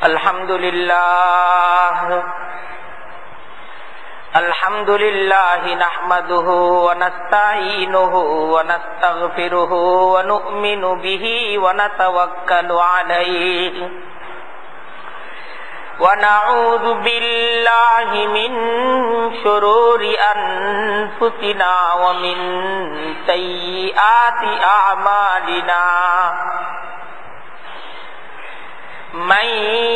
الحمد لله نحمده ونستعينه ونستغفره ونؤمن به ونتوكل عليه ونعوذ بالله من شرور أنفسنا ومن سيئات أعمالنا من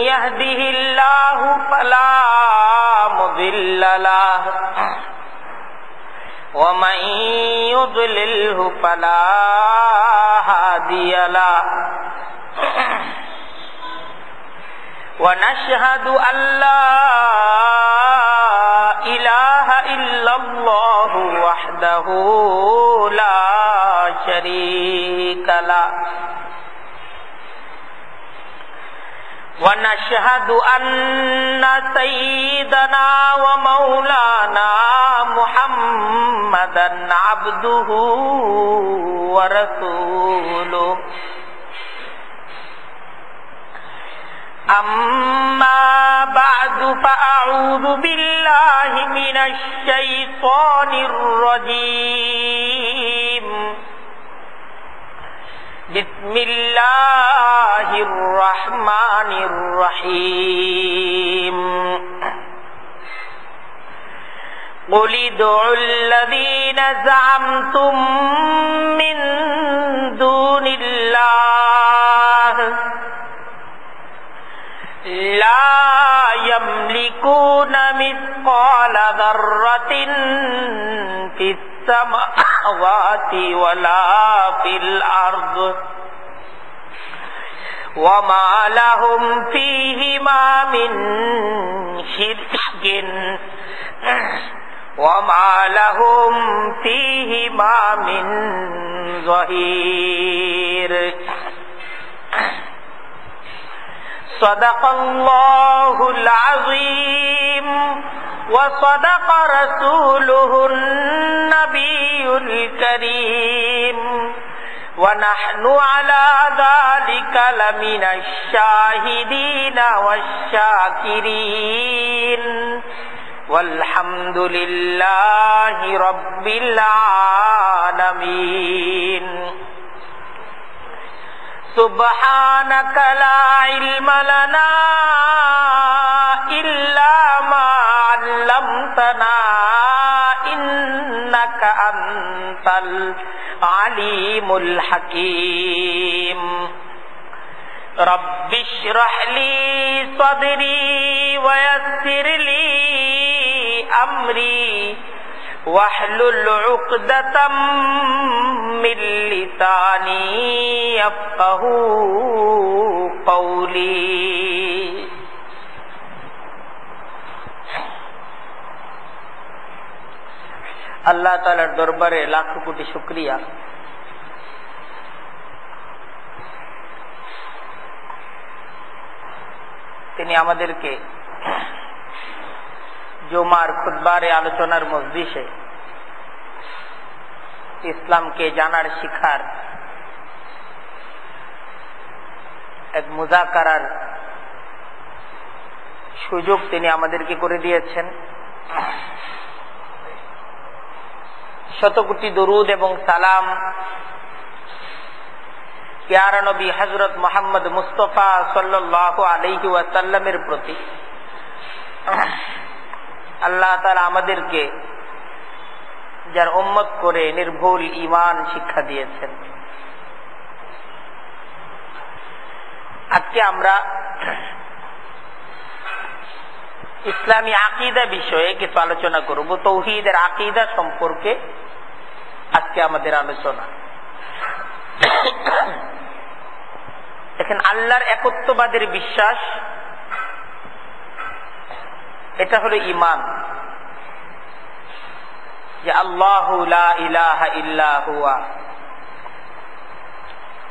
يهده الله فلا مضل له ومن يضلله فلا هادي له ونشهد أن لا إله إلا الله وحده لا شريك له ونشهد أن سيدنا ومولانا محمدا عبده ورسوله أما بعد فأعوذ بالله من الشيطان الرجيم بسم الله الرحمن الرحيم قل ادعوا الذين زعمتم من دون الله لا يملكون مثقال ذرة في السماوات ولا في الأرض وما لهم فيهما من شرك وما لهم فيهما من ظهير صدق الله العظيم وصدق رسوله النبي الكريم ونحن على ذلك لمن الشاهدين والشاكرين والحمد لله رب العالمين سبحانك لا علم لنا إلا ما علمتنا إنك أنت العليم الحكيم رب اشرح لي صدري ويسر لي أمري واحلل عقدة من لساني يفقهوا قولي আল্লাহ তাআলার দরবারে লাখ কোটি শুকরিয়া তিনি আমাদেরকে জুমার খুতবার আলোচনার মজলিসে ইসলামকে জানার শিখার এক মুযাকারার সুযোগ তিনি আমাদেরকে করে দিয়েছেন। শত কোটি দরুদ এবং সালাম প্যারা নবী হযরত মুহাম্মদ মুস্তাফা সাল্লাল্লাহু আলাইহি ওয়াসাল্লামের প্রতি। আল্লাহ তাআলা আমাদেরকে যার উম্মত করে নির্ভুল ঈমান শিক্ষা দিয়েছেন। আজকে আমরা ইসলামী আকীদা বিষয়ে কিছু আলোচনা করব। তাওহীদের আকীদা সম্পর্কে আজকে আমাদের আলোচনা। দেখেন, আল্লাহর একত্ববাদের বিশ্বাস, এটা হলো ঈমান, যে আল্লাহু লা ইলাহা ইল্লা হুয়া,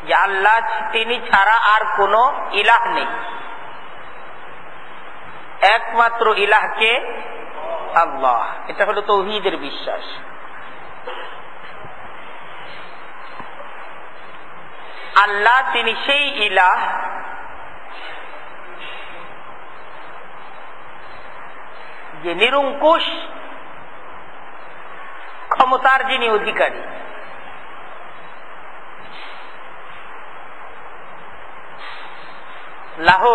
যে আল্লাহ তিনি ছাড়া আর কোন ইলাহ নেই, একমাত্র ইলাহকে আল্লাহ। এটা হলো তাওহীদের বিশ্বাস। আল্লাহ তিনি সেই ইলাহ যে নিরঙ্কুশ ক্ষমতার যিনি অধিকারী, লাহু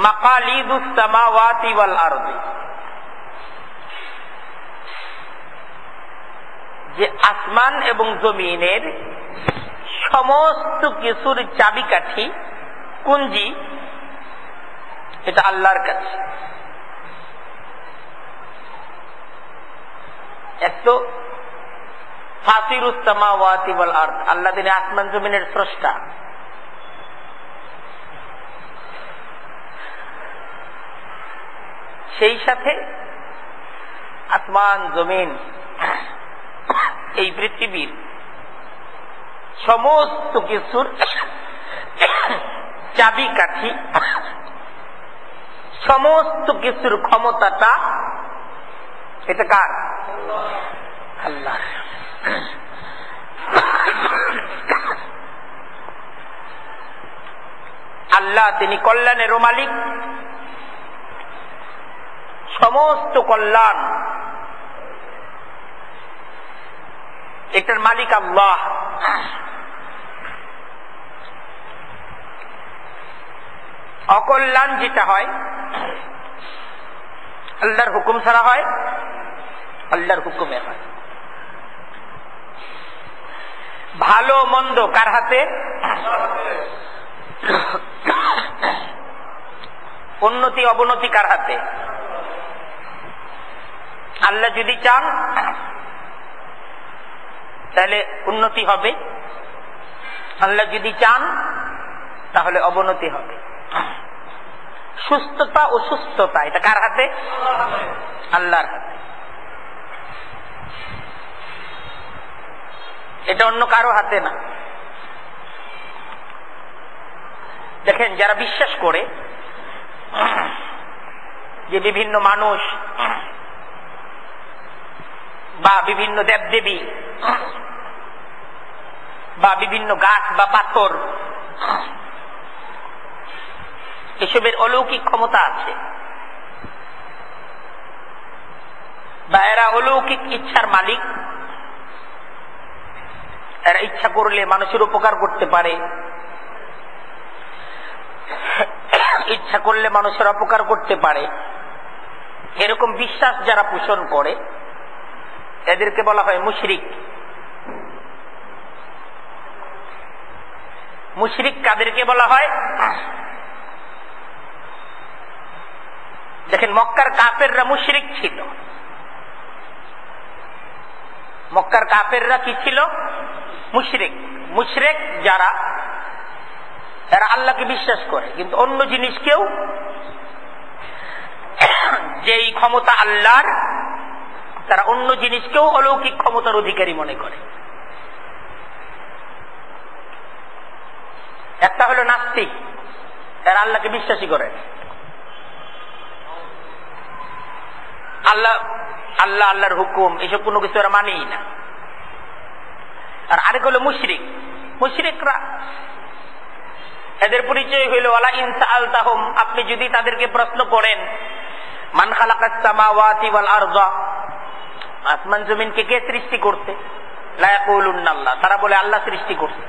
মাকালিদুস সামাওয়াতি ওয়াল আরদি, যে আসমান এবং জমিনের সমস্ত কিছুর চাবিকাঠি, কুঞ্জি, এটা আল্লাহর কাছে। এক তো ফাতিরুস সামাওয়াতি ওয়াল আরদ, আল্লাহ তিনি আসমান জমিনের স্রষ্টা। সেই সাথে আসমান জমিন, এই পৃথিবীর সমস্ত কিছুর চাবিকাঠি, সমস্ত কিছুর ক্ষমতাটা এটা কার? আল্লাহ। আল্লাহ তিনি কল্যাণেরও মালিক, সমস্ত কল্যাণ এটার মালিক আল্লাহ। অকল্যাণ যেটা হয় আল্লাহর হুকুম ছাড়া হয়, আল্লাহর হুকুমে হয়। ভালো মন্দ কার হাতে? উন্নতি অবনতি কার হাতে? আল্লাহ যদি চান তাহলে উন্নতি হবে, আল্লাহ যদি চান তাহলে অবনতি হবে। সুস্থতা ও সুস্থতা এটা কার হাতে? আল্লাহর হাতে। এটা অন্য কারো হাতে না। দেখেন, যারা বিশ্বাস করে যে বিভিন্ন মানুষ বা বিভিন্ন দেবদেবী বা বিভিন্ন গাছ বা পাথর এসবের অলৌকিক ক্ষমতা আছে, বা এরা অলৌকিক ইচ্ছার মালিক, এরা ইচ্ছা করলে মানুষের উপকার করতে পারে, ইচ্ছা করলে মানুষের অপকার করতে পারে, এরকম বিশ্বাস যারা পোষণ করে এদেরকে বলা হয় মুশরিক। মুশরিক কাদেরকে বলা হয়? দেখেন, মক্কার কাফেররা মুশরিক ছিল। মক্কার কাফেররা কি ছিল? মুশরিক। মুশরিক যারা, এরা আল্লাহকে বিশ্বাস করে কিন্তু অন্য জিনিসকেও, যেই ক্ষমতা আল্লাহর, তারা অন্য জিনিসকেও অলৌকিক ক্ষমতার অধিকারী মনে করে। একটা হলো নাস্তিক, এরা আল্লাহকে বিশ্বাসী করে, আল্লাহ আল্লাহ আল্লাহর হুকুম এসব কোনো কিছু এরা মানেই না। আর আরেক হলো মুশরিক। মুশরিকরা, এদের পরিচয় হইল ওয়ালা ইন সাআলতাহুম, আপনি যদি তাদেরকে প্রশ্ন করেন মান খালাকাস সামাওয়াতি ওয়াল আরদা, আসমান জমিনকে কে সৃষ্টি করছে, লা ইয়াকুলুন্না আল্লাহ, তারা বলে আল্লাহ সৃষ্টি করছে।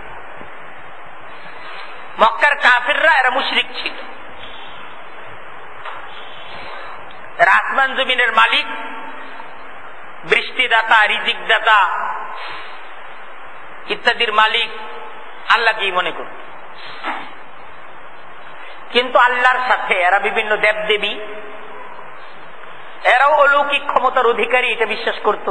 মক্কার কাফিররা এরা মুশরিক ছিল। এরা আসমান জমিনের মালিক, বৃষ্টিদাতা, রিজিক দাতা ইত্যাদির মালিক আল্লাহকেই মনে করত। কিন্তু আল্লাহর সাথে এরা বিভিন্ন দেবদেবী, এরাও অলৌকিক ক্ষমতার অধিকারী এটা বিশ্বাস করত।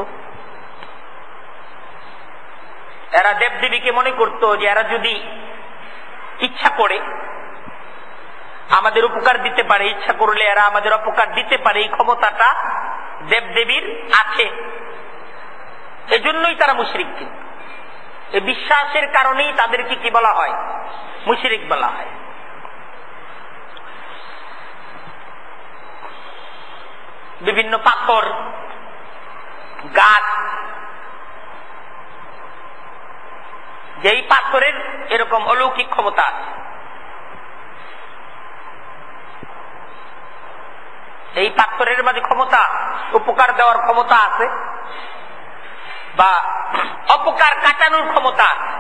এরা দেবদেবীকে মনে করত যে এরা যদি ইচ্ছা করে আমাদের উপকার দিতে পারে, ইচ্ছা করলে এরা আমাদের অপকার দিতে পারে, এই ক্ষমতাটা দেবদেবীর আছে। এজন্যই তারা মুশরিক। কিন্তু এই বিশ্বাসের কারণেই তাদেরকে কি বলা হয়? মুশরিক বলা হয়। বিভিন্ন পাথর, গাছ, যেই পাথরের এরকম অলৌকিক ক্ষমতা আছে, এই পাথরের মাঝে ক্ষমতা, উপকার দেওয়ার ক্ষমতা আছে বা অপকার কাটানোর ক্ষমতা আছে?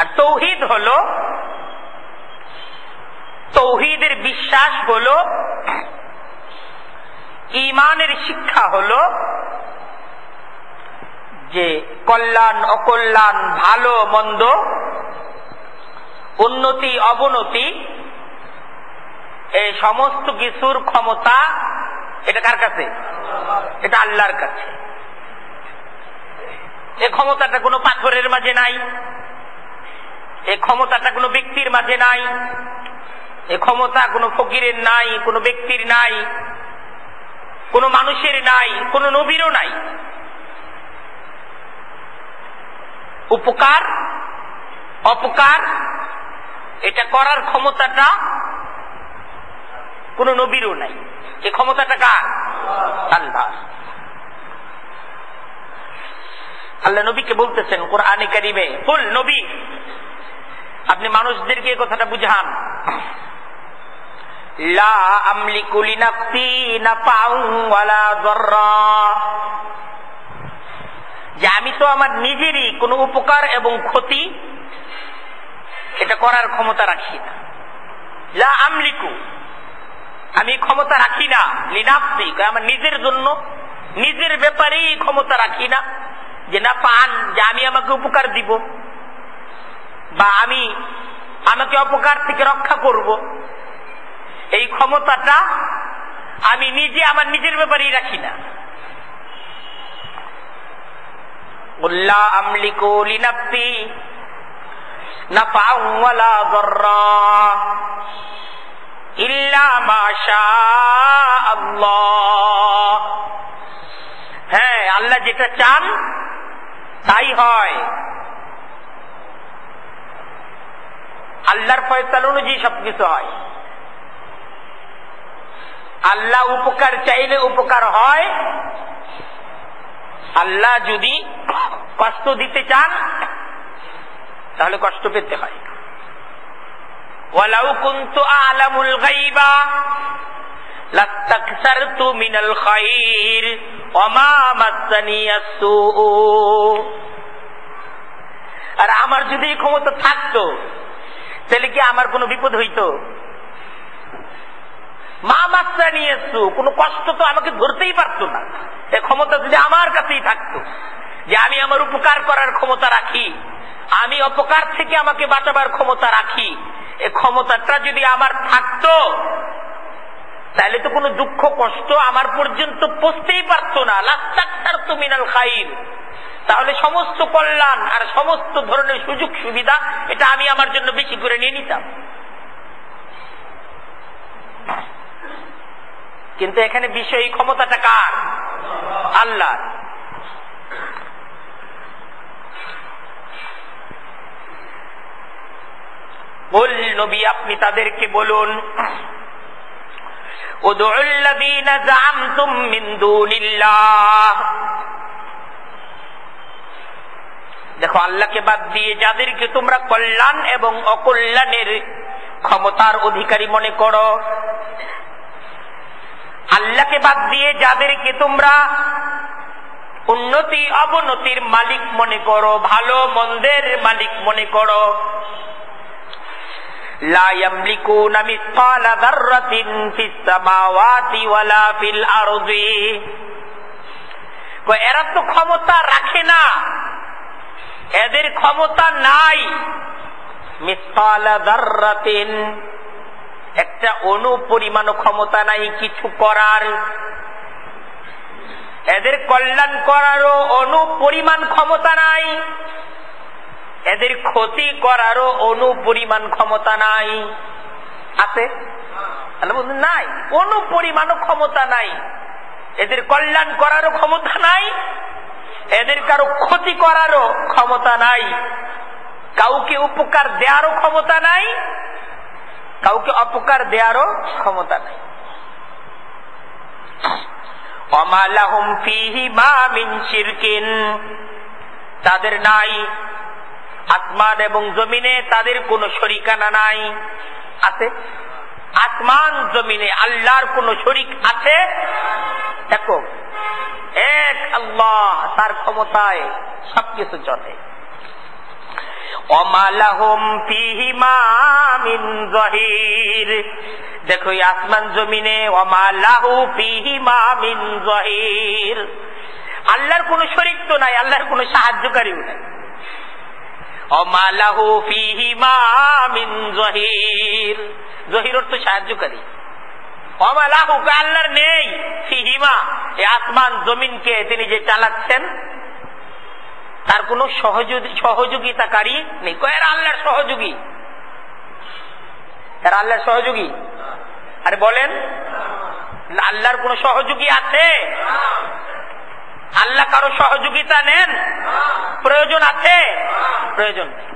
আর তৌহিদ হলো, তৌহিদের বিশ্বাস হলো, ঈমানের শিক্ষা হলো যে কল্যাণ অকল্যাণ, ভালো মন্দ, উন্নতি অবনতি, এই সমস্ত কিছুর ক্ষমতা এটা কার কাছে? এটা আল্লাহর কাছে। এই ক্ষমতাটা কোনো পাথরের মাঝে নাই, এই ক্ষমতাটা কোনো ব্যক্তির মাঝে নাই, এই ক্ষমতা কোনো ফকিরের নাই, কোনো ব্যক্তির নাই, কোনো মানুষের নাই, কোনো নবীরও নাই। উপকার অপকার এটা করার ক্ষমতাটা কোন নবীরও নাই। এই ক্ষমতাটা কার? আল্লাহ। আল্লাহ নবীকে বলতেছেন কোরআনে কারিমে, কুল নবী আপনি মানুষদেরকে এই কথাটা বুঝান, লা আমলিকু লিনাফসি নাফআন ওয়ালা যাররা, যে আমি তো আমার নিজেরই কোনো উপকার এবং ক্ষতি এটা করার ক্ষমতা রাখি না। লা আমলিকু, আমি ক্ষমতা রাখি না, লিনাফসি আমার নিজের জন্য, নিজের ব্যাপারেই ক্ষমতা রাখি না, যে না পান যে আমি আমাকে উপকার দিব বা আমি আমাকে অপকার থেকে রক্ষা করব, এই ক্ষমতাটা আমি নিজে আমার নিজের ব্যাপারেই রাখি না। লা আমলিকু লিনাফসি নাফআন ওয়ালা যাররা ইল্লা মা শাআ আল্লাহ। হ্যাঁ, আল্লাহ যেটা চান তাই হয়, আল্লাহর ফয়সালা অনুযায়ী সবকিছু হয়। আল্লাহ উপকার চাইলে উপকার হয়, আল্লাহ যদি কষ্ট দিতে চান তাহলে কষ্ট পেতে হয়। ওয়ালাউ কুনতু আ'লামুল গায়বা লাস্তাকসারতু মিনাল খায়র ওয়া মা মাসসানিয়াস সূউ। আর আমার যদি ক্ষমতা থাকতো তাহলে কি আমার কোনো বিপদ হইতো? মা মাসসানিয়াস সূউ, কোনো কষ্ট তো আমাকে ধরতেই পারতো না। এই ক্ষমতা যদি আমার কাছেই থাকতো, যে আমি আমার উপকার করার ক্ষমতা রাখি, আমি অপকার থেকে আমাকে বাঁচাবার ক্ষমতা রাখি, এই ক্ষমতাটা যদি আমার থাকতো তাহলে তো কোনো দুঃখ কষ্ট আমার পর্যন্ত পৌঁছতেই পারতো না। লাস্তাকসারতু মিনাল খায়র, তাহলে সমস্ত কল্যাণ আর সমস্ত ধরনের সুযোগ সুবিধা এটা আমি আমার জন্য বেশি করে নিয়ে নিতাম। কিন্তু এখানে বিষয় ক্ষমতাটা কার? আল্লাহ। বল নবী আপনি তাদেরকে বলুন, উদউল্লাযীনা যাআমতুম মিন দুনিল্লাহ, দেখো আল্লাহকে বাদ দিয়ে যাদেরকে তোমরা কল্যাণ এবং অকল্যাণের ক্ষমতার অধিকারী মনে করো, আল্লাহকে বাদ দিয়ে যাদেরকে তোমরা উন্নতি অবনতির মালিক মনে করো, ভালো মন্দের মালিক মনে করো, লা ইয়ামলিকুনা মিসকালা যাররাতিন ফিস সামাওয়াতি ওয়ালা ফিল আরদি, এরা তো ক্ষমতা রাখে না, এদের ক্ষমতা নাই মিসকালা যাররাতিন, একটা অণু পরিমাণ ক্ষমতা নাই কিছু করার, এদের কল্যাণ করারও অণু পরিমাণ ক্ষমতা নাই, এদের ক্ষতি করারও অণু পরিমাণ ক্ষমতা নাই। আছে? নাই, অণু পরিমাণ ক্ষমতা নাই। এদের কল্যাণ করারও ক্ষমতা নাই, এদের কারো ক্ষতি করারও ক্ষমতা নাই, কাউকে উপকার দেওয়ারও ক্ষমতা নাই, কাউকে অপকার দেওয়ারও ক্ষমতা নাই। ওয়া মা লাহুম ফীহিমা মিন শিরকিন, তাদের নাই আসমান এবং জমিনে তাদের কোনো শরীকানা নাই। আছে? আসমান জমিনে আল্লাহর কোন শরীক আছে? দেখো, এক আল্লাহ, তার ক্ষমতায় সবকিছু চলে। ওয়া লাহুম ফীহিমা মিন যাহির, দেখো এই আসমান জমিনে ওয়া লাহু ফীহিমা মিন যাহির, আল্লাহর কোন শরীক তো নাই, আল্লাহর কোন সাহায্যকারীও নাই। ওয়া লাহু ফীহিমা মিন যাহির, জহির অর্থ সাহায্যকারী। ওয়া লাহু, আল্লাহর নেই, ফীহিমা এই আসমান জমিনকে তিনি যে চালাচ্ছেন তার কোন সহযোগিতাকারী নেই। এরা আল্লাহর সহযোগী, এরা আল্লাহর সহযোগী। আরে বলেন, আল্লাহর কোন সহযোগী আছে? আল্লাহ কারো সহযোগিতা নেন? প্রয়োজন আছে? প্রয়োজন নেই।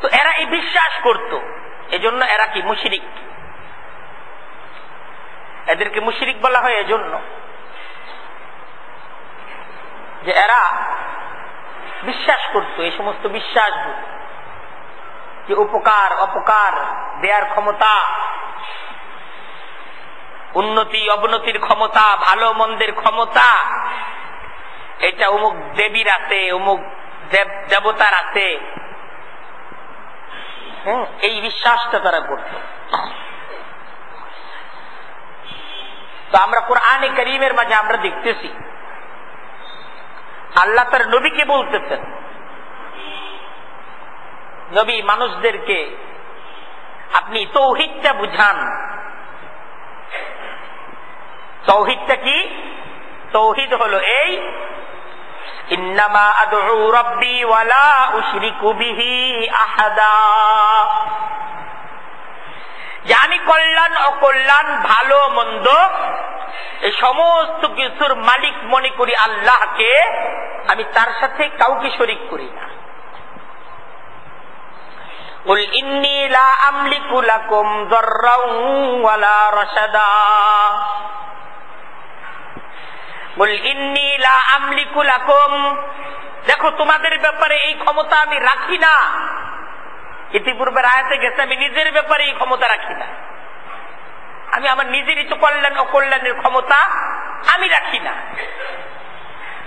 তো এরা এই বিশ্বাস করত, এজন্য এরা কি মুশরিক, এদেরকে মুশরিক বলা হয় এজন্য যে এরা বিশ্বাস করত, এই সমস্ত বিশ্বাস যে উপকার অপকার দেয়ার ক্ষমতা, উন্নতি অবনতির ক্ষমতা, ভালো মন্দের ক্ষমতা, এটা অমুক দেবীর আছে, অমুক দেবতার আছে। এই বিশ্বাসটা তারা করত। তো আমরা কোরআনে কারীমের মাঝে আমরা দেখতেছি আল্লাহ তার নবীকে বলতেছেন, নবী মানুষদেরকে আপনি তাওহীদটা বুঝান। তাওহীদটা কি? তাওহীদ হলো এই, ইন্নামা আদউ রাব্বি ওয়ালা উশরিকু বিহি আহাদা, যে আমি কল্যাণ অকল্যাণ ভালো মন্দ এই সমস্ত কিছুর মালিক মনে করি আল্লাহকে, আমি তার সাথে কাউকে শরীক করি না। কুল ইন্নী লা আমলিকু লাকুম দাররাও ওয়ালা রাশাদা, কুল ইন্নী লা আমলিকু লাকুম, দেখো তোমাদের ব্যাপারে এই ক্ষমতা আমি রাখি না। ইতিপূর্বের আয়াতে গেছে আমি নিজের ব্যাপারে এই ক্ষমতা রাখি না, আমি আমার নিজেরই তো কল্যাণ অকল্যাণের ক্ষমতা আমি রাখি না।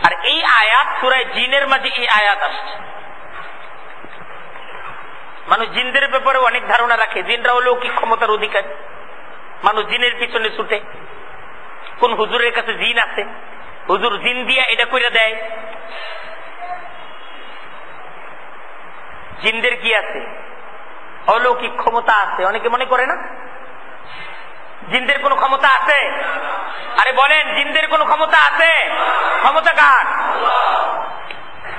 আর এই আয়াত সূরা জিনের মাঝে এই আয়াত আসছে। মানুষ জিনদের ব্যাপারে অনেক ধারণা রাখে, জিনরাও লৌকিক ক্ষমতার অধিকারী, মানুষ জিনের পিছনে ছুটে। কোন হুজুরের কাছে জিন আছে, হুজুর জিন দিয়া এটা করে দেয়। জিনদের কি আছে? অলৌকিক ক্ষমতা আছে। অনেকে মনে করে না জিনদের কোন ক্ষমতা আছে? আরে বলেন, জিনদের কোন ক্ষমতা আছে? ক্ষমতা কার?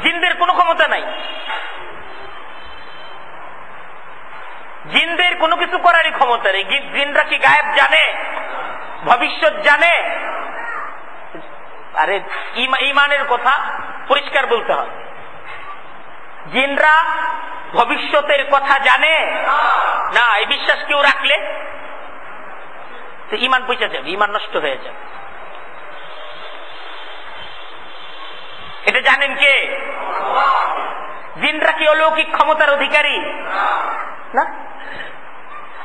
জিনদের কোন ক্ষমতা নাই। জিনদের কোনো কিছু করারই ক্ষমতা নেই। জিনরা কি গায়েব জানে? ভবিষ্যৎ জানে? আরে ঈমানের কথা পরিষ্কার বলতে হয়। জিনরা ভবিষ্যতের কথা জানে না। এই বিশ্বাস কেউ রাখলে তো ঈমান পৌঁছে যাবে, ঈমান নষ্ট হয়ে যাবে। এটা জানেন কে? জিনরা কি অলৌকিক ক্ষমতার অধিকারী না?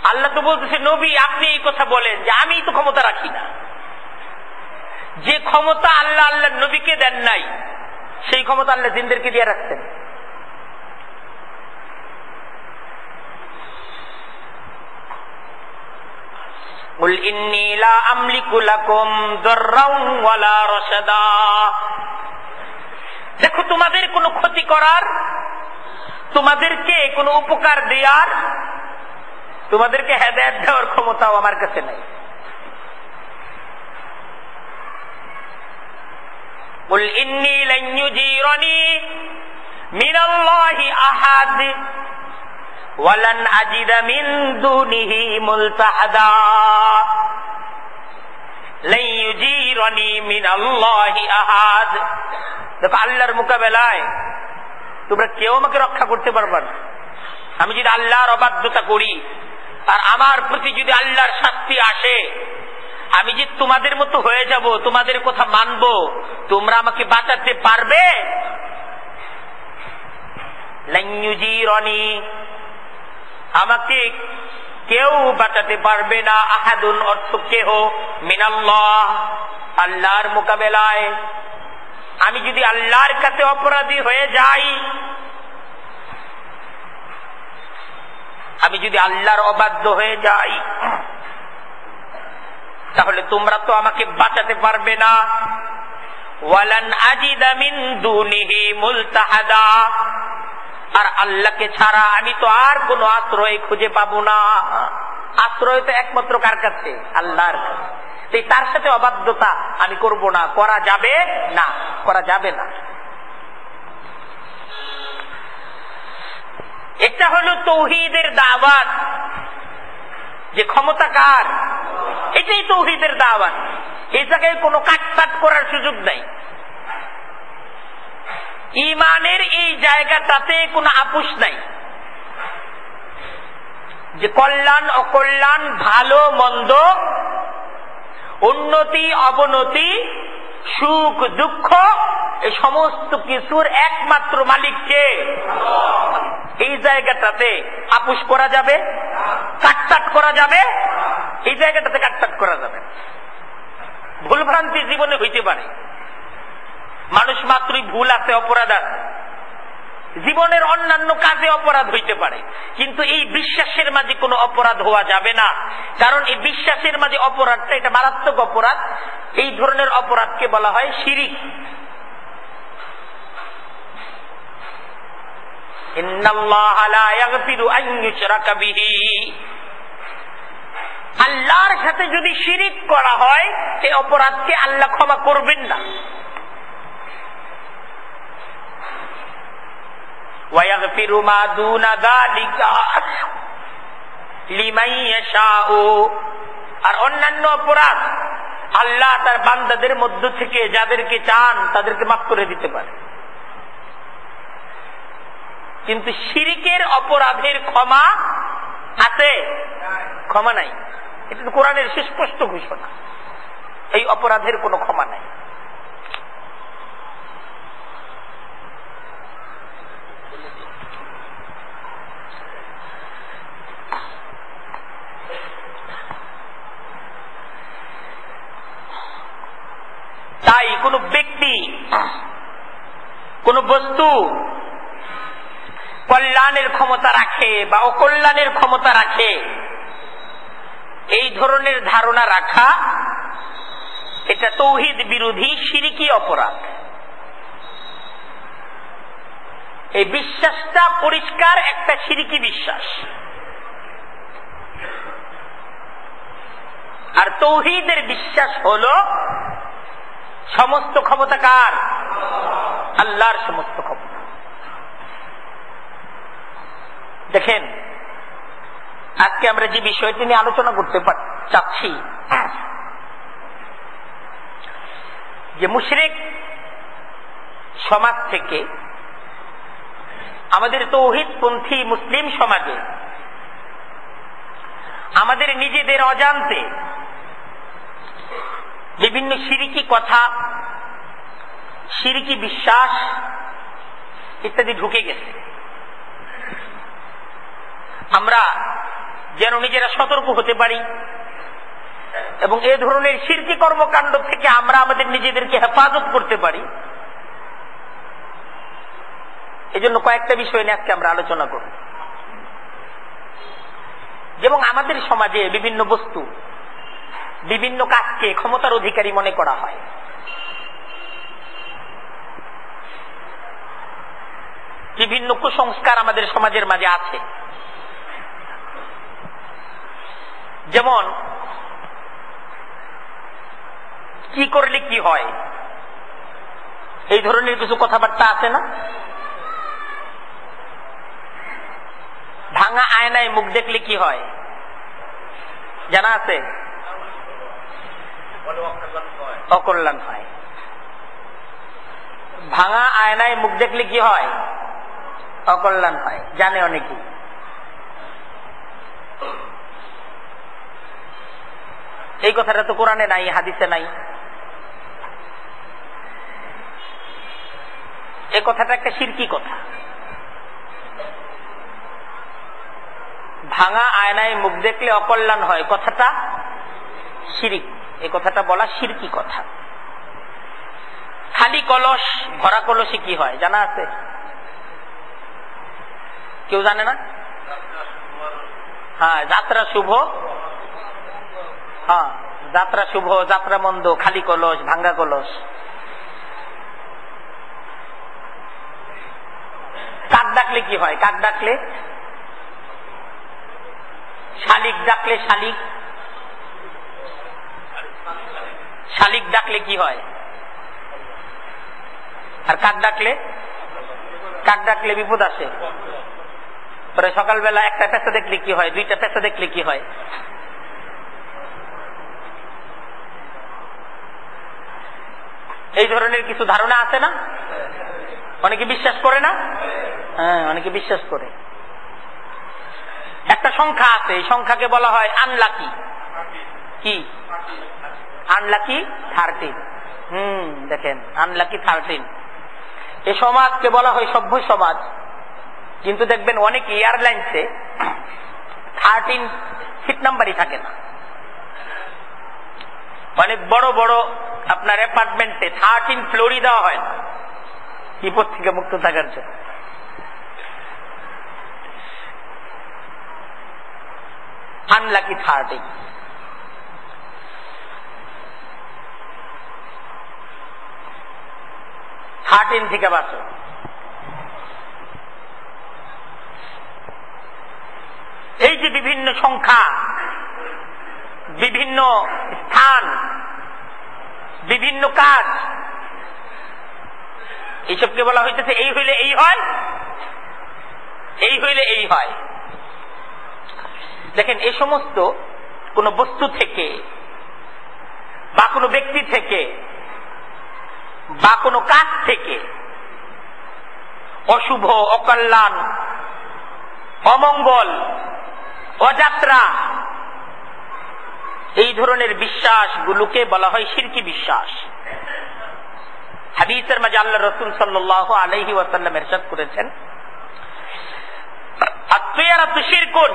আল্লাহ তো বলতেছে, নবী আপনি এই কথা বলেন যে আমি তো ক্ষমতা রাখি না। যে ক্ষমতা আল্লাহ আল্লাহ নবীকে দেন নাই, সেই ক্ষমতা আল্লাহ জিনদেরকে দিয়ে রাখছেন। কুল ইন্নী লা আমলিকু লাকুম দাররাও ওয়ালা রাশাদা, দেখো তোমাদের কোনো ক্ষতি করার, তোমাদেরকে কোনো উপকার দেওয়ার, তোমাদেরকে হেদায়েত দেওয়ার ক্ষমতাও আমার কাছে নাই। কুল ইন্নী লান ইউজিরানি মিনাল্লাহি আহাদ ওয়ালান আজিদা মিন দুনিহি মুলতাহাদা, লান ইউজিরানি মিনাল্লাহি আহাদ। দেখো আল্লাহর মোকাবেলায় তোমরা কেউ আমাকে রক্ষা করতে পারবে না। আমি যদি আল্লাহর অবাধ্যতা করি, আর আমার প্রতি যদি আল্লাহর শাস্তি আসে, আমি যে তোমাদের মতো হয়ে যাব, তোমাদের কথা মানব, তোমরা আমাকে বাঁচাতে পারবে? লান ইউজিরানি, আমাকে কেউ বাঁচাতে পারবে না। আহাদুন অর্থ কেহ, মিনাল্লাহ, আল্লাহর মোকাবেলায়। আমি যদি আল্লাহর কাছে অপরাধী হয়ে যাই, আমি যদি আল্লাহর অবাধ্য হয়ে যাই, তাহলে তোমরা তো আমাকে বাঁচাতে পারবে না। ওয়ালান আজিদা মিন দুনিহি মুলতাহাদা, আর আল্লাহকে ছাড়া আমি তো আর কোনো আশ্রয় খুঁজে পাবো না। আশ্রয় তো একমাত্র কার কাছে? আল্লাহর কাছে। তার সাথে অবাধ্যতা আমি করব না, করা যাবে না, করা যাবে না। এটা হলো তৌহিদের দাওয়াত। যে ক্ষমতা কার? এটাই তৌহিদের দাওয়াত। এই জায়গায় কোনো কাটছাট করার সুযোগ নাই। ঈমানের এই জায়গাটাতে কোনো আপোষ নাই। যে কল্যাণ অকল্যাণ, ভালো মন্দ, উন্নতি অবনতি, সুখ দুঃখ, এই সমস্ত কিছুর একমাত্র মালিক কে? এই জায়গাটাতে আপোষ করা যাবে? কাটছাট করা যাবে? এই জায়গাটাতে কাটছাট করা যাবে। ভুলভ্রান্তি জীবনে হইতে পারে, মানুষ মাত্রই ভুল আছে, অপরাধ আছে, জীবনের অন্যান্য কাজে অপরাধ হইতে পারে, কিন্তু এই বিশ্বাসের মাঝে কোনো অপরাধ হওয়া যাবে না। কারণ এই বিশ্বাসের মাঝে অপরাধটা, এটা মারাত্মক অপরাধ। এই ধরনের অপরাধকে বলা হয় শিরিক। ইন্নাল্লাহা লা ইয়াগফিরু আন ইউশরাকা বিহি, আল্লাহর সাথে যদি শিরিক করা হয়, এই অপরাধকে আল্লাহ ক্ষমা করবেন না। ওয়ায়াগফিরু মা দুনা যালিকা লিমান ইয়াশাউ, আর অন্যান্য অপরাধ আল্লাহ তার বান্দাদের মধ্য থেকে যাদেরকে চান তাদেরকে মাফ করে দিতে পারে। কিন্তু শিরিকের অপরাধের ক্ষমা আছে? ক্ষমা নাই। এটা তো কোরআনের সুস্পষ্ট ঘোষণা, এই অপরাধের কোনো ক্ষমা নাই। তাই কোন ব্যক্তি, কোন বস্তু কল্যাণের ক্ষমতা রাখে বা অকল্যাণের ক্ষমতা রাখে, এই ধরনের ধারণা রাখা এটা তৌহিদ বিরোধী শিরকি অপরাধ। এই বিশ্বাসটা পরিষ্কার একটা শিরকি বিশ্বাস। আর তৌহিদের বিশ্বাস হলো সমস্ত ক্ষমতা কার? আল্লাহর সমস্ত ক্ষমতা। দেখেন, আজকে আমরা যে বিষয়টি নিয়ে আলোচনা করতে চাচ্ছি, যে মুশরিক সমাজ থেকে আমাদের তৌহিদপন্থী মুসলিম সমাজে আমাদের নিজেদের অজান্তে বিভিন্ন শিরকি কথা, শিরকি বিশ্বাস ইত্যাদি ঢুকে গেছে। আমরা যেন নিজেরা সতর্ক হতে পারি এবং এ ধরনের শিরকি কর্মকাণ্ড থেকে আমরা আমাদের নিজেদেরকে হেফাজত করতে পারি, এজন্য কয়েকটা বিষয় নিয়ে আজকে আমরা আলোচনা করব। যেমন আমাদের সমাজে বিভিন্ন বস্তু, বিভিন্ন কাজকে ক্ষমতার অধিকারী মনে করা হয়। বিভিন্ন কুসংস্কার আমাদের সমাজের মাঝে আছে। যেমন কি করলে কি হয়, এই ধরনের কিছু কথাবার্তা আছে না? ভাঙা আয়নায় মুখ দেখলে কি হয় জানা আছে? অকল্যাণ হয়। ভাঙা আয়নায় মুখ দেখলে কি হয়? অকল্যাণ হয়। জানে অনেকেই। এই কথাটা তো কোরআনে নাই, হাদিসে নাই। এই কথাটা একটা শিরকি কথা। ভাঙা আয়নায় মুখ দেখলে অকল্যাণ হয়, কথাটা শিরিক। এই কথাটা বলা শিরকি কথা। খালি কলস ভরা কলসে কি হয় জানা আছে? কেউ জানে না? হ্যাঁ, যাত্রা শুভ, হ্যাঁ যাত্রা শুভ, যাত্রা মন্দ, খালি কলস, ভাঙ্গা কলস। কাক ডাকলে কি হয়? কাক ডাকলে, শালিক ডাকলে শালিক, শালিক ডাকলে কি হয়? আর কাক ডাকলে, কাক ডাকলে বিপদ আসে। পরে সকালবেলা একটা পেঁচা দেখলে কি হয়? দুইটা পেঁচা দেখলে কি হয়? এই ধরনের কিছু ধারণা আছে না? অনেকে বিশ্বাস করে না? হ্যাঁ, অনেকে বিশ্বাস করে। একটা সংখ্যা আছে, এই সংখ্যাকে বলা হয় আনলাকি। কি? আনলাকি 13। দেখেন, আনলাকি 13। এই সমাজকে বলা হয় সভ্য সমাজ। কিন্তু দেখবেন অনেক এয়ারলাইন্সে 13 সিট নাম্বারই থাকে না। অনেক বড় বড় আপনার অ্যাপার্টমেন্টে 13 ফ্লোরই দেওয়া হয় না, বিপদ থেকে মুক্ত থাকার জন্য। আনলাকি 13। থেকে বাঁচো। এই যে বিভিন্ন সংখ্যা, বিভিন্ন স্থান, বিভিন্ন কাজ, এইসবকে বলা হইতেছে এই হইলে এই হয়, এই হইলে এই হয়। দেখেন, এই সমস্ত কোন বস্তু থেকে বা কোনো ব্যক্তি থেকে বা কোনো কাজ থেকে অশুভ, অকল্যাণ, অমঙ্গল, অযাত্রা, এই ধরনের বিশ্বাসগুলোকে বলা হয় শিরকি বিশ্বাস। হাদিসের মাঝে আল্লাহ রাসূল সাল্লাল্লাহু আলাইহি ওয়াসাল্লাম ইরশাদ করেছেন, আত-তিয়ারাতু শিরকুন,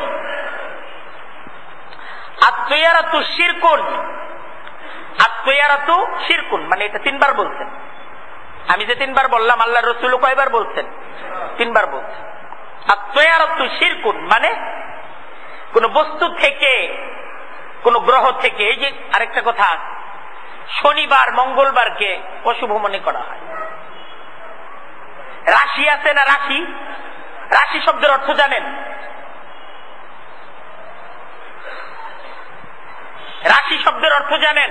আত-তিয়ারাতু শিরকুন, আত-তিয়ারাতু শিরকুন, মানে এটা 3 বার বলছেন। আমি যে 3 বার বললাম, আল্লাহ রাসূল কয়বার বলছেন? 3 বার বলছেন। আত-তিয়ারাতু শিরকুন মানে কোন বস্তু থেকে, কোন গ্রহ থেকে। এই যে আরেকটা কথা, শনিবার মঙ্গলবারকে অশুভ মনে করা হয়। রাশি আছে না? রাশি, রাশি শব্দের অর্থ জানেন? রাশি শব্দের অর্থ জানেন?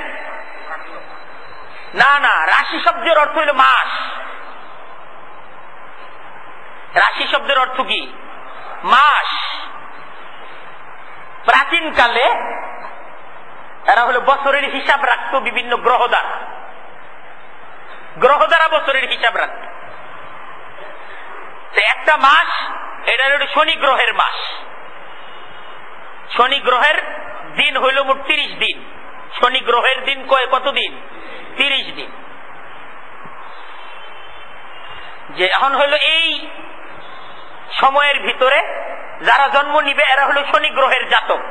না না, রাশি শব্দের অর্থ হল মাস। রাশি শব্দের অর্থ কি? মাস। প্রাচীনকালে এরা হলো বছরের হিসাব রাখতো বিভিন্ন গ্রহ দ্বারা, গ্রহ দ্বারা বছরের হিসাব রাখত। একটা মাস, এটা হলো শনি গ্রহের মাস। শনি গ্রহের দিন হইল মোট 30 দিন। শনি গ্রহের দিন কত দিন? 30 দিন। যে এখন হইল এই সময়ের ভিতরে যারা জন্ম নিবে এরা হলো শনি গ্রহের জাতক।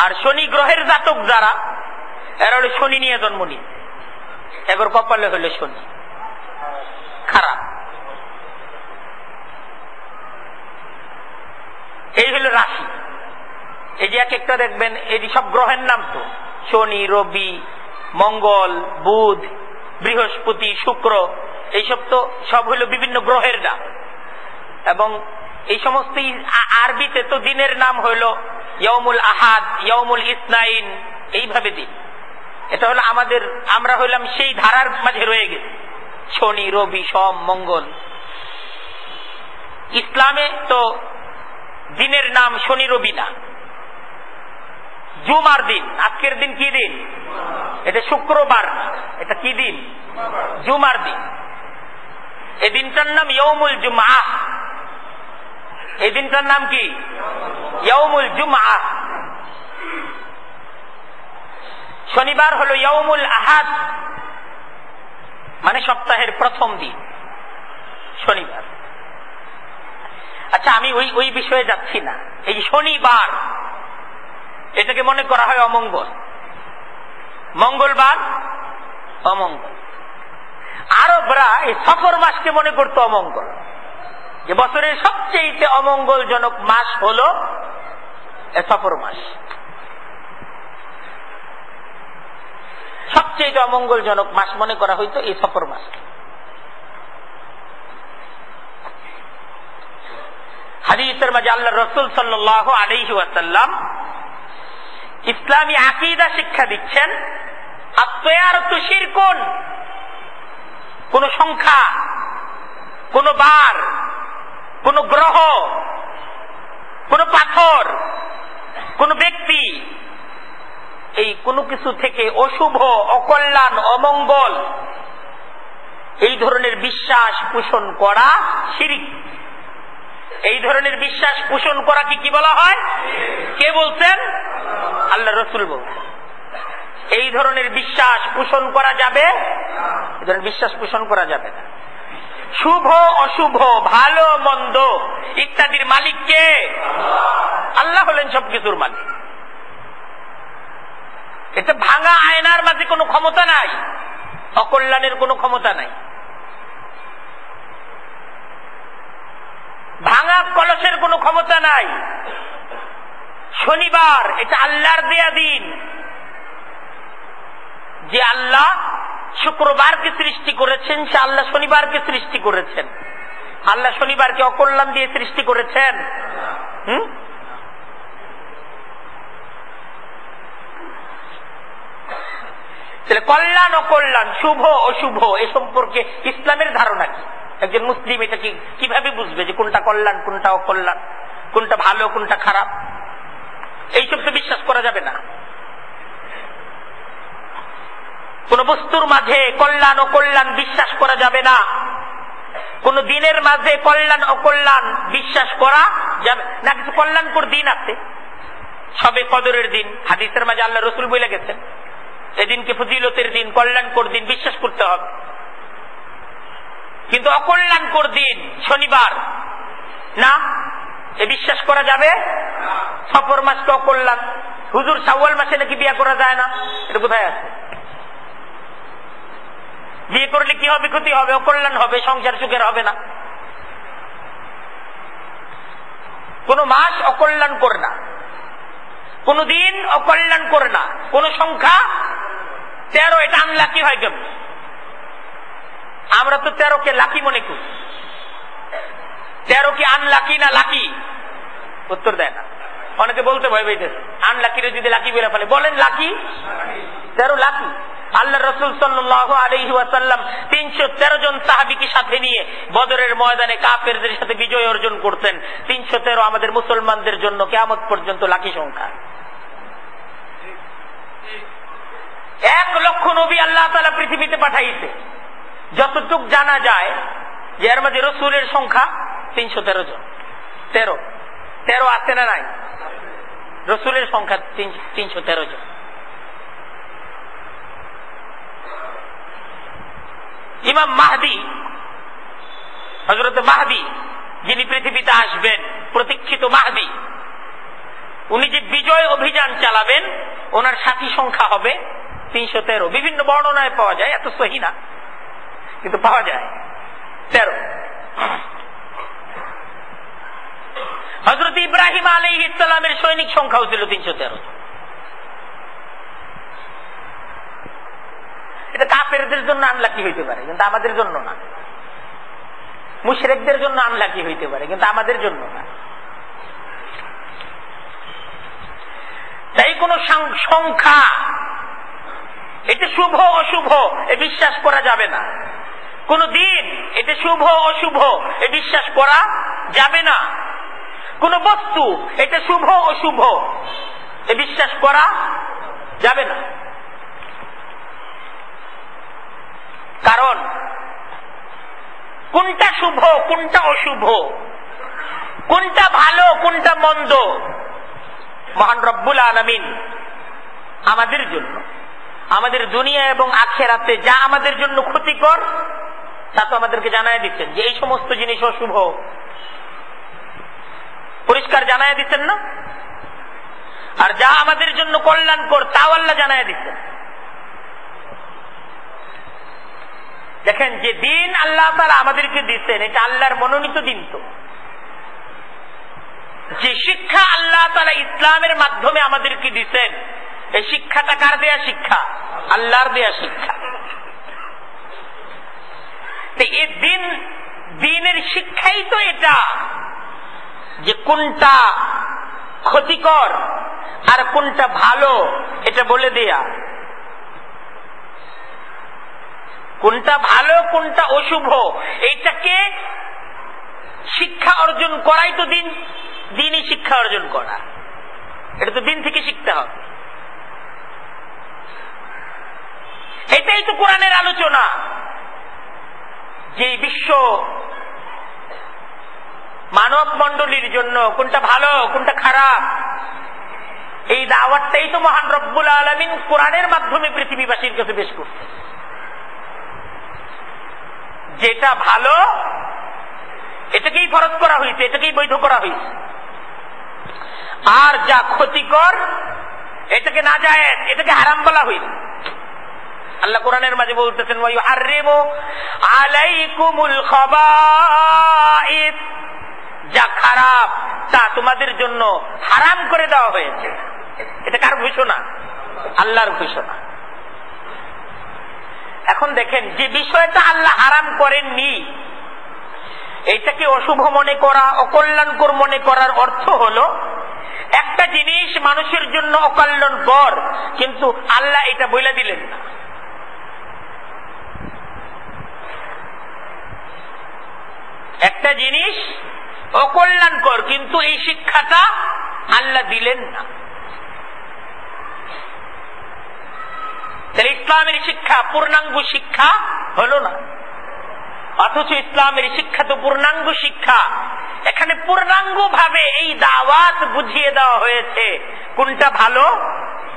আর শনি গ্রহের জাতক যারা, এরা হলো শনি নিয়ে জন্ম নিবে, এবার কপালে হইল শনি খারাপ। এই হলো রাশি। এই যে এক একটা দেখবেন, এটি সব গ্রহের নাম তো, শনি, রবি, মঙ্গল, বুধ, বৃহস্পতি, শুক্র, এইসব তো সব হইল বিভিন্ন গ্রহের নাম। এবং এই সমস্ত আরবিতে তো দিনের নাম হইল ইয়াউমুল আহাদ, ইয়াউমুল ইসনাইন, এইভাবে দিন। এটা হলো আমাদের, আমরা হইলাম সেই ধারার মাঝে রয়ে গেছি, শনি, রবি, সোম, মঙ্গল। ইসলামে তো দিনের নাম শনি, রবি না, জুমার দিন। আজকের দিন কি দিন? এটা শুক্রবার, এটা কি দিন? জুমার দিন। এই দিনটার নাম ইয়াউমুল জুমআহ। এই দিনটার নাম কি? ইয়াউমুল জুমআহ। শনিবার হলো ইয়াউমুল আহাদ, মানে সপ্তাহের প্রথম দিন শনিবার। আচ্ছা, আমি ওই বিষয়ে যাচ্ছি না। এই শনিবার এটাকে মনে করা হয় অমঙ্গল, মঙ্গলবার অমঙ্গল। আরবরা এই সফর মাসকে মনে করত অমঙ্গল, যে বছরের সবচেয়ে অমঙ্গলজনক মাস হলো সফর মাস। সবচেয়ে অমঙ্গলজনক মাস মনে করা হইতো এই সফর মাস। হাদিসের মাঝে আল্লাহ রাসূল সাল্লাল্লাহু আলাইহি ওয়াসাল্লাম ইসলামী আকীদা শিক্ষা দিচ্ছেন, আত-তায়ারাতু শিরকুন। কোন সংখ্যা, কোন বার, কোন গ্রহ, কোন পাথর, কোন ব্যক্তি, এই কোনো কিছু থেকে অশুভ, অকল্যাণ, অমঙ্গল এই ধরনের বিশ্বাস পোষণ করা শিরক। এই ধরনের বিশ্বাস পোষণ করা কি বলা হয়? কে বলছেন? আল্লাহ রাসূল বলছেন এই ধরনের বিশ্বাস পোষণ করা যাবে, এই ধরনের বিশ্বাস পোষণ করা যাবে না। শুভ অশুভ, ভালো মন্দ ইত্যাদির মালিক কে? আল্লাহ হলেন সবকিছুর মালিক। এটা ভাঙা আয়নার মাঝে কোনো ক্ষমতা নাই, অকল্যাণের কোনো ক্ষমতা নাই। ভাঙা কলসের কোনো ক্ষমতা নাই। শনিবার এটা আল্লাহর দেয়া দিন। যে আল্লাহ শুক্রবারকে সৃষ্টি করেছেন, সে আল্লাহ শনিবারকে সৃষ্টি করেছেন। আল্লাহ শনিবারকে অকল্যাণ দিয়ে সৃষ্টি করেছেন? তাহলে কল্যাণ অকল্যাণ, শুভ অশুভ এ সম্পর্কে ইসলামের ধারণা কি? একজন মুসলিম এটা কিভাবে বুঝবে যে কোনটা কল্যাণ, কোনটা অকল্যাণ, কোনটা ভালো, কোনটা খারাপ? এইসব তো বিশ্বাস করা যাবে না। কোন বস্তুর মাঝে কল্যাণ অকল্যাণ বিশ্বাস করা যাবে না। কোন দিনের মাঝে কল্যাণ অকল্যাণ বিশ্বাস করা যাবে না। কিছু কল্যাণকর দিন আছে, সবে কদরের দিন, হাদিসের মাঝে আল্লাহ রাসূল বলে গেছেন এদিনকে ফজিলতের দিন, কল্যাণকর দিন, বিশ্বাস করতে হবে। কিন্তু অকল্যাণকর দিন শনিবার না, এ বিশ্বাস করা যাবে? সফর মাসকে অকল্যাণ। হুজুর শাওয়াল মাসে নাকি বিয়ে করা যায় না, এটা কোথায় আছে? বিয়ে করলে কি হবে? ক্ষতি হবে, অকল্যাণ হবে, সংসার সুখের হবে না। কোন মাস অকল্যাণ করে না, কোন দিন অকল্যাণ করে না। কোন সংখ্যা 13 এটা আনলাকি হয় কেমন? আমরা তো 13কে লাকি মনে করি। 13 কি আনলাকি না লাকি? উত্তর দেয় না। অনেকে বলতে ভয় পেয়েছে আনলাকিরে যদি লাকি বলে ফেলে, বলেন লাকি। 13 লাকি। আল্লাহ রাসূল সাল্লাল্লাহু আলাইহি ওয়াসাল্লাম 313 জন সাহাবীকে সাথে নিয়ে বদরের ময়দানে কাফেরদের সাথে বিজয় অর্জন করতেন। 313 আমাদের মুসলমানদের জন্য কিয়ামত পর্যন্ত লাকি সংখ্যা। 1 লক্ষ নবী আল্লাহ তাআলা পৃথিবীতে পাঠাইছে। যতটুক জানা যায় যে এর মধ্যে রাসূলের সংখ্যা 313 জন। 13 আছে না নাই? রাসূলের সংখ্যা 313 জন। ইমাম মাহদী, হযরত মাহদী যিনি পৃথিবীতে আসবেন, প্রতীক্ষিত মাহদী, উনি যে বিজয় অভিযান চালাবেন, ওনার সাথী সংখ্যা হবে 313। বিভিন্ন বর্ণনায় পাওয়া যায়, এত সহি না কিন্তু পাওয়া যায় 13। হযরত ইব্রাহিম আলাইহিস সালামের সৈনিক সংখ্যাও ছিল 313। এটা কাফেরদের জন্য আনলাকি হইতে পারে কিন্তু আমাদের জন্য না। মুশরিকদের জন্য আনলাকি হইতে পারে কিন্তু আমাদের জন্য না। তাই কোন সংখ্যা এটা শুভ অশুভ এ বিশ্বাস করা যাবে না। কোন দিন এটা শুভ অশুভ এ বিশ্বাস করা যাবে না। কোন বস্তু এটা শুভ অশুভ এ বিশ্বাস করা যাবে না। কারণ কোনটা শুভ কোনটা অশুভ, কোনটা ভালো কোনটা মন্দ, মহান রব্বুল আলামিন আমাদের জন্য আমাদের দুনিয়া এবং আখিরাতে যা আমাদের জন্য ক্ষতিকর তা তো আমাদেরকে জানায় দিচ্ছেন যে এই সমস্ত জিনিস অশুভ, পরিষ্কার জানায় দিচ্ছেন না? আর যা আমাদের জন্য কল্যাণকর তাও আল্লাহ জানায় দিচ্ছেন। দেখেন, যে দিন আল্লাহ তাআলা আমাদেরকে দিচ্ছেন এটা আল্লাহর মনোনীত দিন। তো যে শিক্ষা আল্লাহ তাআলা ইসলামের মাধ্যমে আমাদেরকে দিচ্ছেন, এই শিক্ষাটা কার দেয়া শিক্ষা? আল্লাহর দেয়া শিক্ষা। এই দিনের শিক্ষাই তো এটা যে কোনটা ক্ষতিকর আর কোনটা ভালো এটা বলে দেয়া, কোনটা ভালো কোনটা অশুভ এইটাকে শিক্ষা অর্জন করাই তো দিনই শিক্ষা অর্জন করা। এটা তো দিন থেকে শিখতে হবে। এটাই তো কোরআনের আলোচনা যে বিশ্ব মানব মণ্ডলীর জন্য কোনটা ভালো কোনটা খারাপ এই দাওয়াতটাই তো মহান রব্বুল আলামিন কোরআনের মাধ্যমে পৃথিবীবাসীর কাছে পেশ করছে। যেটা ভালো এটাকেই ফরজ করা হয়েছে, এটাকেই বৈধ করা হয়েছে, আর যা ক্ষতিকর এটাকে নাজায়েজ, এটাকে হারাম বলা হয়েছে। আল্লাহ কোরআনের মাঝে বলতেছেন ওয়াইহাররিমু আলাইকুমুল খাবাইস, যা খারাপ তা তোমাদের জন্য হারাম করে দেওয়া হয়েছে। এটা কার ঘোষণা? আল্লাহর ঘোষণা। এখন দেখেন, যে বিষয়টা আল্লাহ হারাম করেননি এটাকে অশুভ মনে করা, অকল্যাণকর মনে করার অর্থ হলো একটা জিনিস মানুষের জন্য অকল্যাণকর কিন্তু আল্লাহ এটা বলে দিলেন না। একটা জিনিস অকল্যাণকর কিন্তু এই শিক্ষাটা আল্লাহ দিলেন না। তাহলে ইসলামের শিক্ষা পূর্ণাঙ্গ শিক্ষা হলো না। অথচ ইসলামের শিক্ষা তো পূর্ণাঙ্গ শিক্ষা। এখানে পূর্ণাঙ্গ ভাবে এই দাওয়াত বুঝিয়ে দেওয়া হয়েছে কোনটা ভালো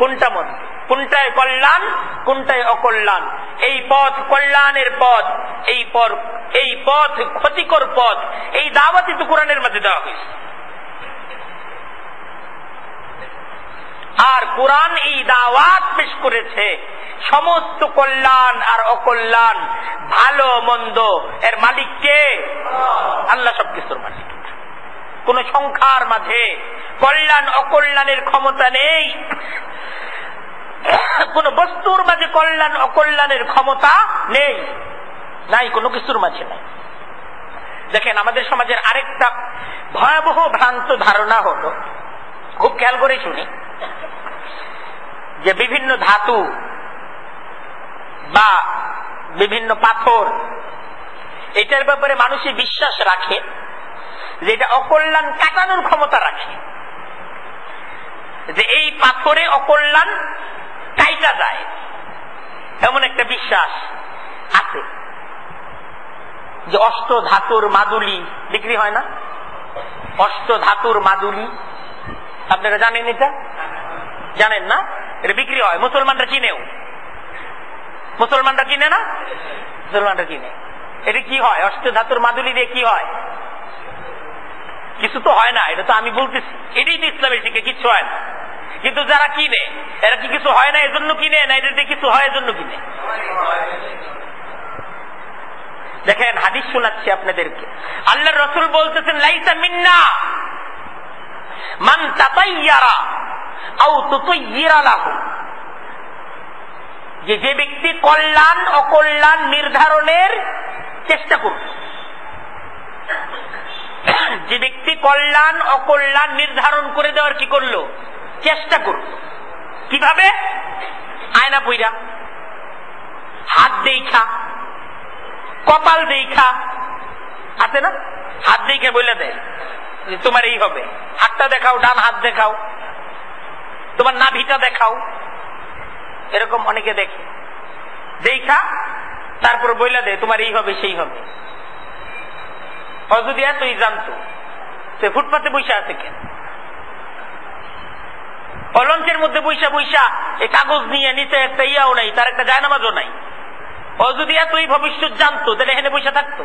কোনটা মন্দ, কোনটায় কল্যাণ কোনটায় অকল্যাণ, এই পথ কল্যাণের পথ, এই পথ ক্ষতিকর পথ, এই দাওয়াতই তো কোরআনের মধ্যে দেওয়া হয়েছে। আর কোরআন এই দাওয়াত পেশ করেছে সমস্ত কল্যাণ আর অকল্যাণ, ভালো মন্দ এর মালিক কে? আল্লাহ সবকিছুর মালিক। কোন সংখ্যার মাঝে কল্যাণ অকল্যাণের ক্ষমতা নেই, কোন বস্তুর মাঝে কল্যাণ অকল্যাণের ক্ষমতা নেই, নাই কোনো কিছুর মাঝে নাই। দেখেন, আমাদের সমাজের আরেকটা ভয়াবহ ভ্রান্ত ধারণা হলো, খুব খেয়াল করে শুনি, যে বিভিন্ন ধাতু বা বিভিন্ন পাথর এটার ব্যাপারে মানুষই বিশ্বাস রাখে যে এটা অকল্যাণ কাটানোর ক্ষমতা রাখে, যে এই পাথরে অকল্যাণ কাইটা যায়, এমন একটা বিশ্বাস আছে। যে অষ্ট ধাতুর মাদুলি বিক্রি হয় না, অষ্ট ধাতুর মাদুলি, আপনারা জানেন? এটা জানেন না? এটা বিক্রি হয়, মুসলমানরা কিনেও। মুসলমানরা কিনে না? মুসলমানরা কিনে। এটা কি হয়? অষ্ট ধাতুর মাদুলি দিয়ে কি হয়? কিছু তো হয় না, এটা তো আমি বলতেছি, এটাই তো ইসলামের শিক্ষা, কিছু হয় না। কিন্তু যারা কিনে এরা কি কিছু হয় না এজন্য কিনে, না এটা কিছু হয় এজন্য কিনে? দেখেন, হাদিস শোনাচ্ছি আপনাদেরকে। আল্লাহর রাসূল বলতেছেন লাইসা মিন্না মান তাতায়্যারা আও তুতায়্যিরা লাহু, যে ব্যক্তি কল্যাণ অকল্যাণ নির্ধারণের চেষ্টা করবে, যে ব্যক্তি কল্যাণ অকল্যাণ নির্ধারণ করে দেওয়ার কি করলো? চেষ্টা করলো। কিভাবে? আয়না পইরা, হাত দেখা, কপাল দেখা, আছে না? হাত দেখে বলে দেয় যে তোমার এই হবে, হাতটা দেখাও, ডান হাত দেখাও, তোমার নাভিটা দেখাও, এরকম অনেকে দেখে, দেখা তারপর বইলা দেয় তোমার এই হবে সেই হবে। যদি এতই জানতো সে ফুটপাতে বসে আছে কেন? ও লঞ্চের মধ্যে বৈশা বৈশা এই কাগজ নিয়ে নিচে একটা ইয়াও নাই, তার একটা জায়নামাজও নাই। ও যদি এতই ভবিষ্যৎ জানতো তাহলে এখানে বৈশা থাকতো।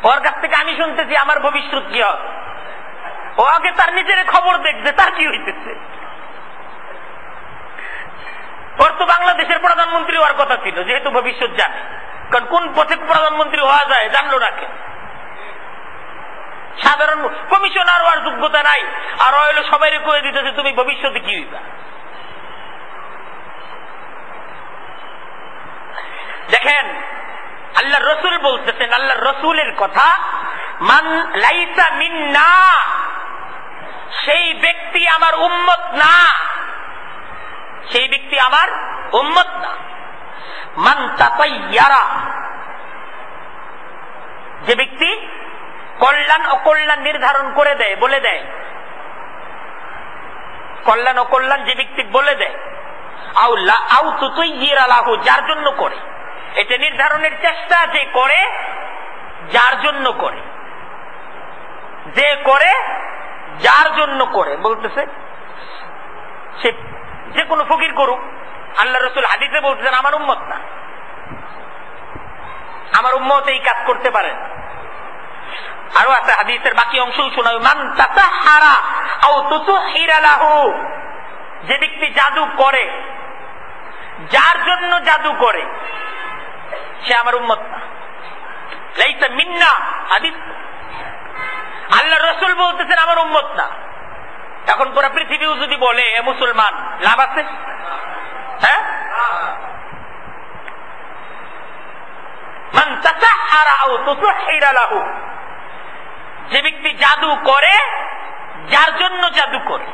ওর কাছ থেকে আমি শুনতেছি আমার ভবিষ্যৎ কি হবে। ও আগে তার নিজের খবর দেখছে তার কি হইতেছে। ওর তো বাংলাদেশের প্রধানমন্ত্রী হওয়ার কথা ছিল, যেহেতু ভবিষ্যৎ জানে। কারণ কোন পথে প্রধানমন্ত্রী হওয়া যায় জানলো না কেন? সাধারণ কমিশনার হওয়ার যোগ্যতা নাই, আর হইলো সবাই কয়ে দিতেছে তুমি ভবিষ্যতে কি হইবা। দেখেন আল্লাহ রসুল বলতেছেন, আল্লাহ রসুলের কথা, মান লাইসা মিন্না, সেই ব্যক্তি আমার উম্মত না, সেই ব্যক্তি আমার উম্মত না। মান তাতাইয়ারা, যে ব্যক্তি কল্যাণ অকল্যাণ নির্ধারণ করে দেয়, বলে দেয়, কল্যাণ অকল্যাণ যে ব্যক্তি বলে দেয়, আউ তুতাইয়িরা লাহু, যার জন্য করে, এটা নির্ধারণের চেষ্টা যে করে, যার জন্য করে, যে করে যার জন্য করে, বলতেছে সে যে কোনো ফকির করুক। আল্লাহ রসুল হাদিসে বলতেছেন আমার উম্মত না, আমার উম্মত এই কাজ করতে পারে। আরো একটা হাদিসের বাকি অংশ শোনাবে, মান তাতাহারা আও তুতুহিরা লাহু, যে ব্যক্তি জাদু করে, যার জন্য জাদু করে, সে আমার উম্মত না। লাইসা মিন্না হাদিস, আল্লাহ রসুল বলতেছেন আমার উম্মত না। এখন পুরো পৃথিবীও যদি বলে এ মুসলমান, লাভ আছে? হ্যাঁ, মান তাতাহারা আও তুতুহিরা লাহু, যে ব্যক্তি জাদু করে, যার জন্য জাদু করে,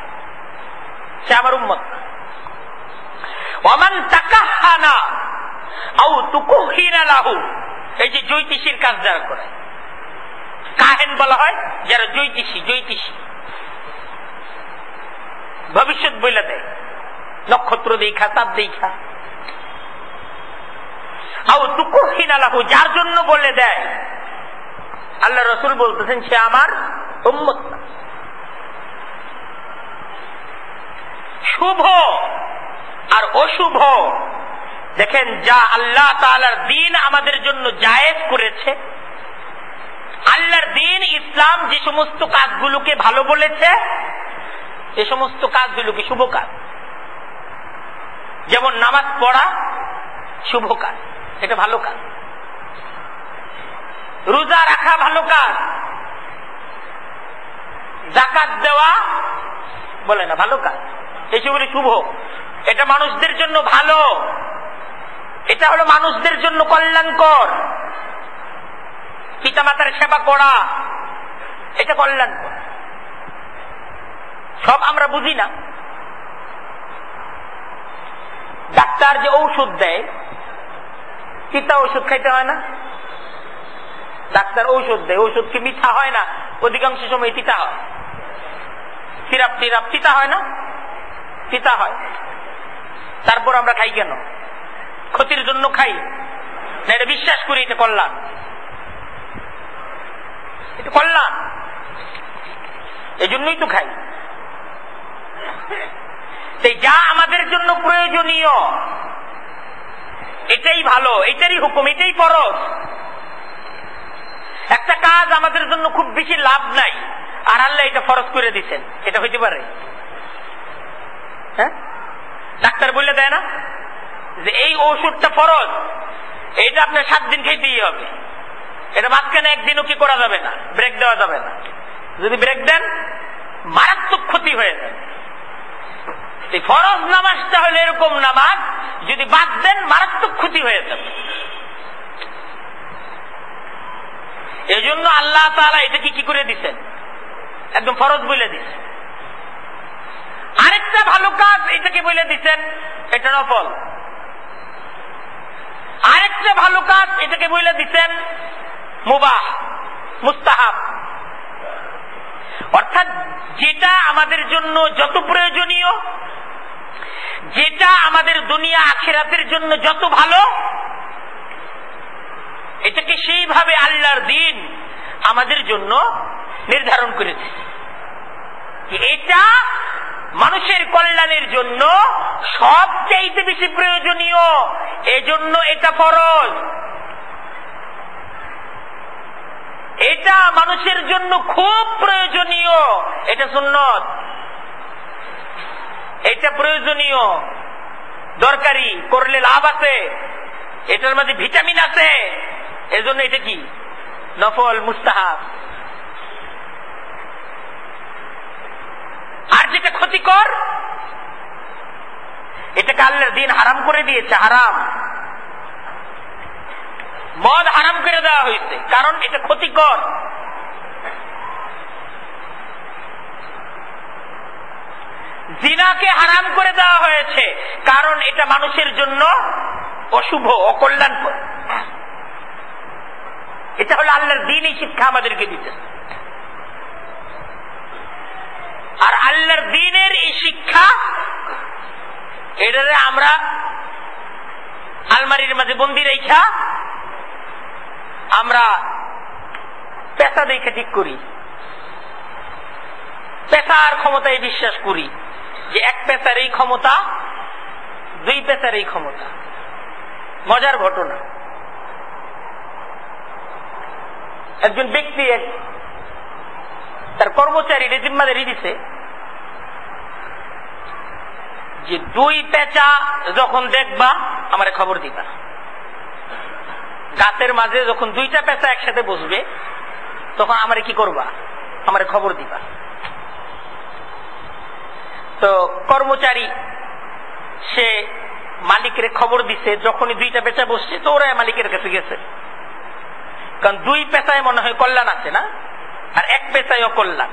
সে আমার উম্মত না। ওয়ামান তাকাহানা আও তুকুহিনা লাহু, এই যে জ্যোতিষীর কাজ যারা করে, কাহেন বলা হয় যারা জ্যোতিষী, জ্যোতিষী ভবিষ্যৎ বইলা দেয়, নক্ষত্র দেখা, তাপ দেখা। আও তুকুহিনা লাহু, যার জন্য বলে দেয়, আল্লাহ রসুল বলতেছেন সে আমার উম্মত না। শুভ আর অশুভ, দেখেন যা আল্লাহ তাআলার দ্বীন আমাদের জন্য জায়েজ করেছে, আল্লাহর দ্বীন ইসলাম যে সমস্ত কাজগুলোকে ভালো বলেছে, এ সমস্ত কাজগুলোকে শুভ কাজ। যেমন নামাজ পড়া শুভ কাজ, এটা ভালো কাজ। রোজা রাখা ভালো কাজ। যাকাত দেওয়া বলে না ভালো কাজ, এসবগুলি শুভ। এটা মানুষদের জন্য ভালো, এটা হলো মানুষদের জন্য কল্যাণকর। পিতামাতার সেবা করা, এটা কল্যাণকর। সব আমরা বুঝি না। ডাক্তার যে ঔষধ দেয়, তিতা ঔষধ খাইতে হয় না? ডাক্তার ঔষধ দেয়, ঔষধ কি মিঠা হয় না? অধিকাংশ সময় তিতা হয়। সিরাপ টিরাপ তিতা হয় না? তিতা হয়। তারপর আমরা খাই কেন? ক্ষতির জন্য খাই না, এটা বিশ্বাস করি এটা কল্যাণ, এটা কল্যাণ, এই জন্যই তো খাই। যা আমাদের জন্য প্রয়োজনীয় এটাই ভালো, এটারই হুকুম, এটাই ফরজ। একটা কাজ আমাদের জন্য খুব বেশি লাভ নাই, আর আল্লাহ এটা ফরজ করে দিচ্ছেন, এটা হইতে পারে? হ্যাঁ, ডাক্তার বলে দেয় না যে এই ওষুধটা ফরজ, এটা আপনার 7 দিন খেতেই হবে, এটা মাঝখানে একদিনও কি করা যাবে না, ব্রেক দেওয়া যাবে না। যদি ব্রেক দেন মারাত্মক ক্ষতি হয়ে যায়। এই ফরজ নামাজটা হলো এরকম নামাজ, যদি বাদ দেন মারাত্মক ক্ষতি হয়ে যাবে। এই জন্য আল্লাহ তাআলা এটাকে কি করে দিচ্ছেন, একদম ফরজ বলে দিচ্ছেন। আরেকটা ভালো কাজ এটাকে বলে দিচ্ছেন এটা নফল। আরেকটা ভালো কাজ এটাকে বলে দিচ্ছেন মুবাহ, মুস্তাহাব। অর্থাৎ যেটা আমাদের জন্য যত প্রয়োজনীয়, যেটা আমাদের দুনিয়া আখিরাতের জন্য যত ভালো, এটাকে সেইভাবে আল্লাহর দ্বীন আমাদের জন্য নির্ধারণ করেছে। এটা মানুষের কল্যাণের জন্য সবচেয়ে বেশি প্রয়োজনীয়, এজন্য এটা ফরজ। এটা মানুষের জন্য খুব প্রয়োজনীয়, এটা সুন্নত, এটা প্রয়োজনীয়, দরকারি, করলে লাভ আছে, এটার মধ্যে ভিটামিন আছে, এজন্য এটা কি নফল, মুস্তাহাব। আর যেটা ক্ষতিকর, এটাকে আল্লাহর দ্বীন হারাম করে দিয়েছে, হারাম। মদ হারাম করে দেওয়া হয়েছে কারণ এটা ক্ষতিকর। জিনাকে হারাম করে দেওয়া হয়েছে কারণ এটা মানুষের জন্য অশুভ, অকল্যাণকর। এটা হলো আল্লাহর দ্বীন, এই শিক্ষা আমাদেরকে দিতে। আর আল্লাহর দ্বীনের এই শিক্ষা, এটারে আমরা আলমারির মাঝে বন্দি রেখা আমরা পেশা দেখে ঠিক করি, পেশার ক্ষমতায় বিশ্বাস করি যে এক পেশার এই ক্ষমতা, দুই পেশার এই ক্ষমতা। মজার ঘটনা, একজন ব্যক্তি তার কর্মচারী জিম্মাদারি দিছে যে দুই পেঁচা যখন দেখবা আমারে খবর দিবা। গাছের মাঝে যখন দুইটা পেঁচা একসাথে বসবে তখন আমারে কি করবা, আমারে খবর দিবা। তো কর্মচারী সে মালিকের খবর দিছে, যখনই দুইটা পেঁচা বসছে তো ওরা মালিকের কাছে গেছে, কারণ দুই পেঁচায় মনে হয় কল্যাণ আছে না, আর এক পেঁচায় অকল্যাণ।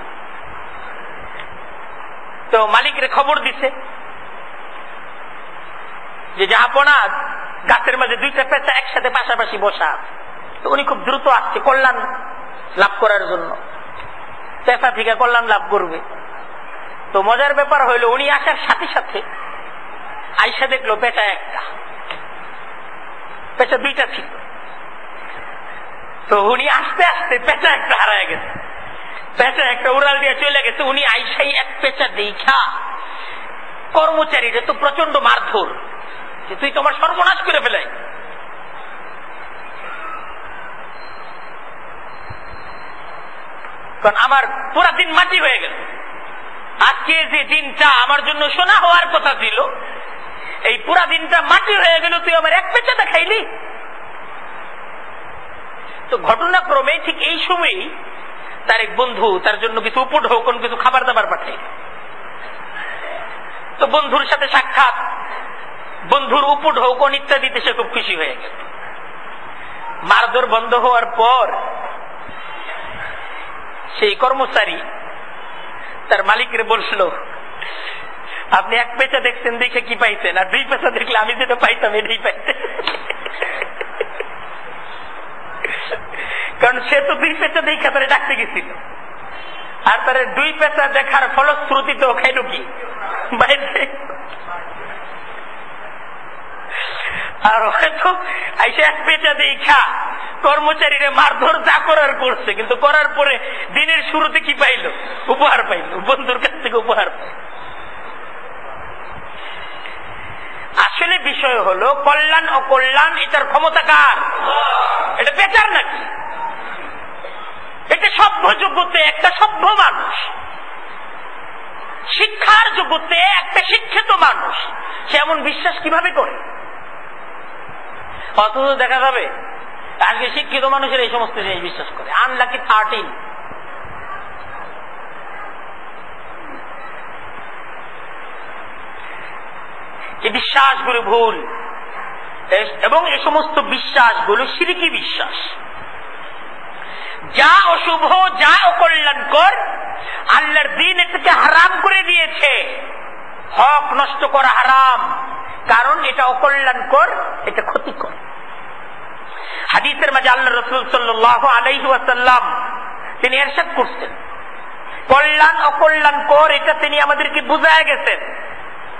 তো মালিকের খবর দিছে যে জাহাপনা গাছের মাঝে দুইটা পেঁচা একসাথে পাশাপাশি বসা, তো উনি খুব দ্রুত আসছে কল্যাণ লাভ করার জন্য, পেঁচা থেকে কল্যাণ লাভ করবে। তো মজার ব্যাপার হইল উনি আসার সাথে সাথে আইসা দেখলো পেঁচা একটা, পেঁচা দুইটা ছিল। তো উনি আস্তে আস্তে পেঁচা একটা হারায় গেছে, পেঁচা একটা উড়াল দিয়ে চলে গেছে। উনি আইসাই এক পেঁচা দেখা কর্মচারীরা তো প্রচন্ড মারধর, যে তুই তোমার সর্বনাশ করে ফেলাই। কারণ আমার পুরা দিন মাটি হয়ে গেল, আজকে যে দিনটা আমার জন্য সোনা হওয়ার কথা ছিল এই পুরা দিনটা মাটি হয়ে গেল, তুই আমার এক পেঁচা দেখাইলি। তো ঘটনাক্রমে ঠিক এই সময়ই তার এক বন্ধু তার জন্য কিছু উপঢৌকন, কিছু খাবার দাবার পাঠাই। তো বন্ধুর সাথে সাক্ষাৎ, বন্ধুর উপঢৌকন ইত্যাদিতে সে খুব খুশি হয়ে গেল। মারধর বন্ধ হওয়ার পর সেই কর্মচারী তার মালিকের বলছিল, আপনি এক পেঁচা দেখছেন দেখে কি পাইছেন, আর দুই পেঁচা দেখলে আমি যেটা পাইতাম এটাই পাইতেন। কারণ সে তো দুই পেঁচা দেখে তারা ডাকতে গেছিল, আর তার দুই পেঁচা দেখার ফলশ্রুতিতে খাইল কি বাইরে। আর হয়তো আইসা এক পেঁচা দেখা কর্মচারীরা মারধর যা করার করছে, কিন্তু করার পরে দিনের শুরুতে কি পাইল, উপহার পাইল, বন্ধুর কাছ থেকে উপহার পাইল। আসলে বিষয় হলো কল্যাণ অকল্যাণ এটার ক্ষমতা কার? এটা বেচার নাকি? এটা সভ্য জগতে একটা সভ্য মানুষ, শিক্ষার জগতে একটা শিক্ষিত মানুষ সে এমন বিশ্বাস কিভাবে করে? অথচ দেখা যাবে আজকে শিক্ষিত মানুষের এই সমস্ত জিনিস বিশ্বাস করে। আনলাকি 13 এই বিশ্বাসগুলো ভুল, এবং এই সমস্ত বিশ্বাসগুলো শিরকি বিশ্বাস। যা অশুভ, যা অকল্যাণকর আল্লাহর দ্বীন এটাকে হারাম করে দিয়েছে। হক নষ্ট করা হারাম, কারণ এটা অকল্যাণকর, এটা ক্ষতিকর। হাদিসের মাঝে আল্লাহ রাসূল সাল্লাল্লাহু আলাইহি ওয়াসাল্লাম তিনি ইরশাদ করছেন, কল্যাণ অকল্যাণকর এটা তিনি আমাদেরকে বুঝায় গেছেন।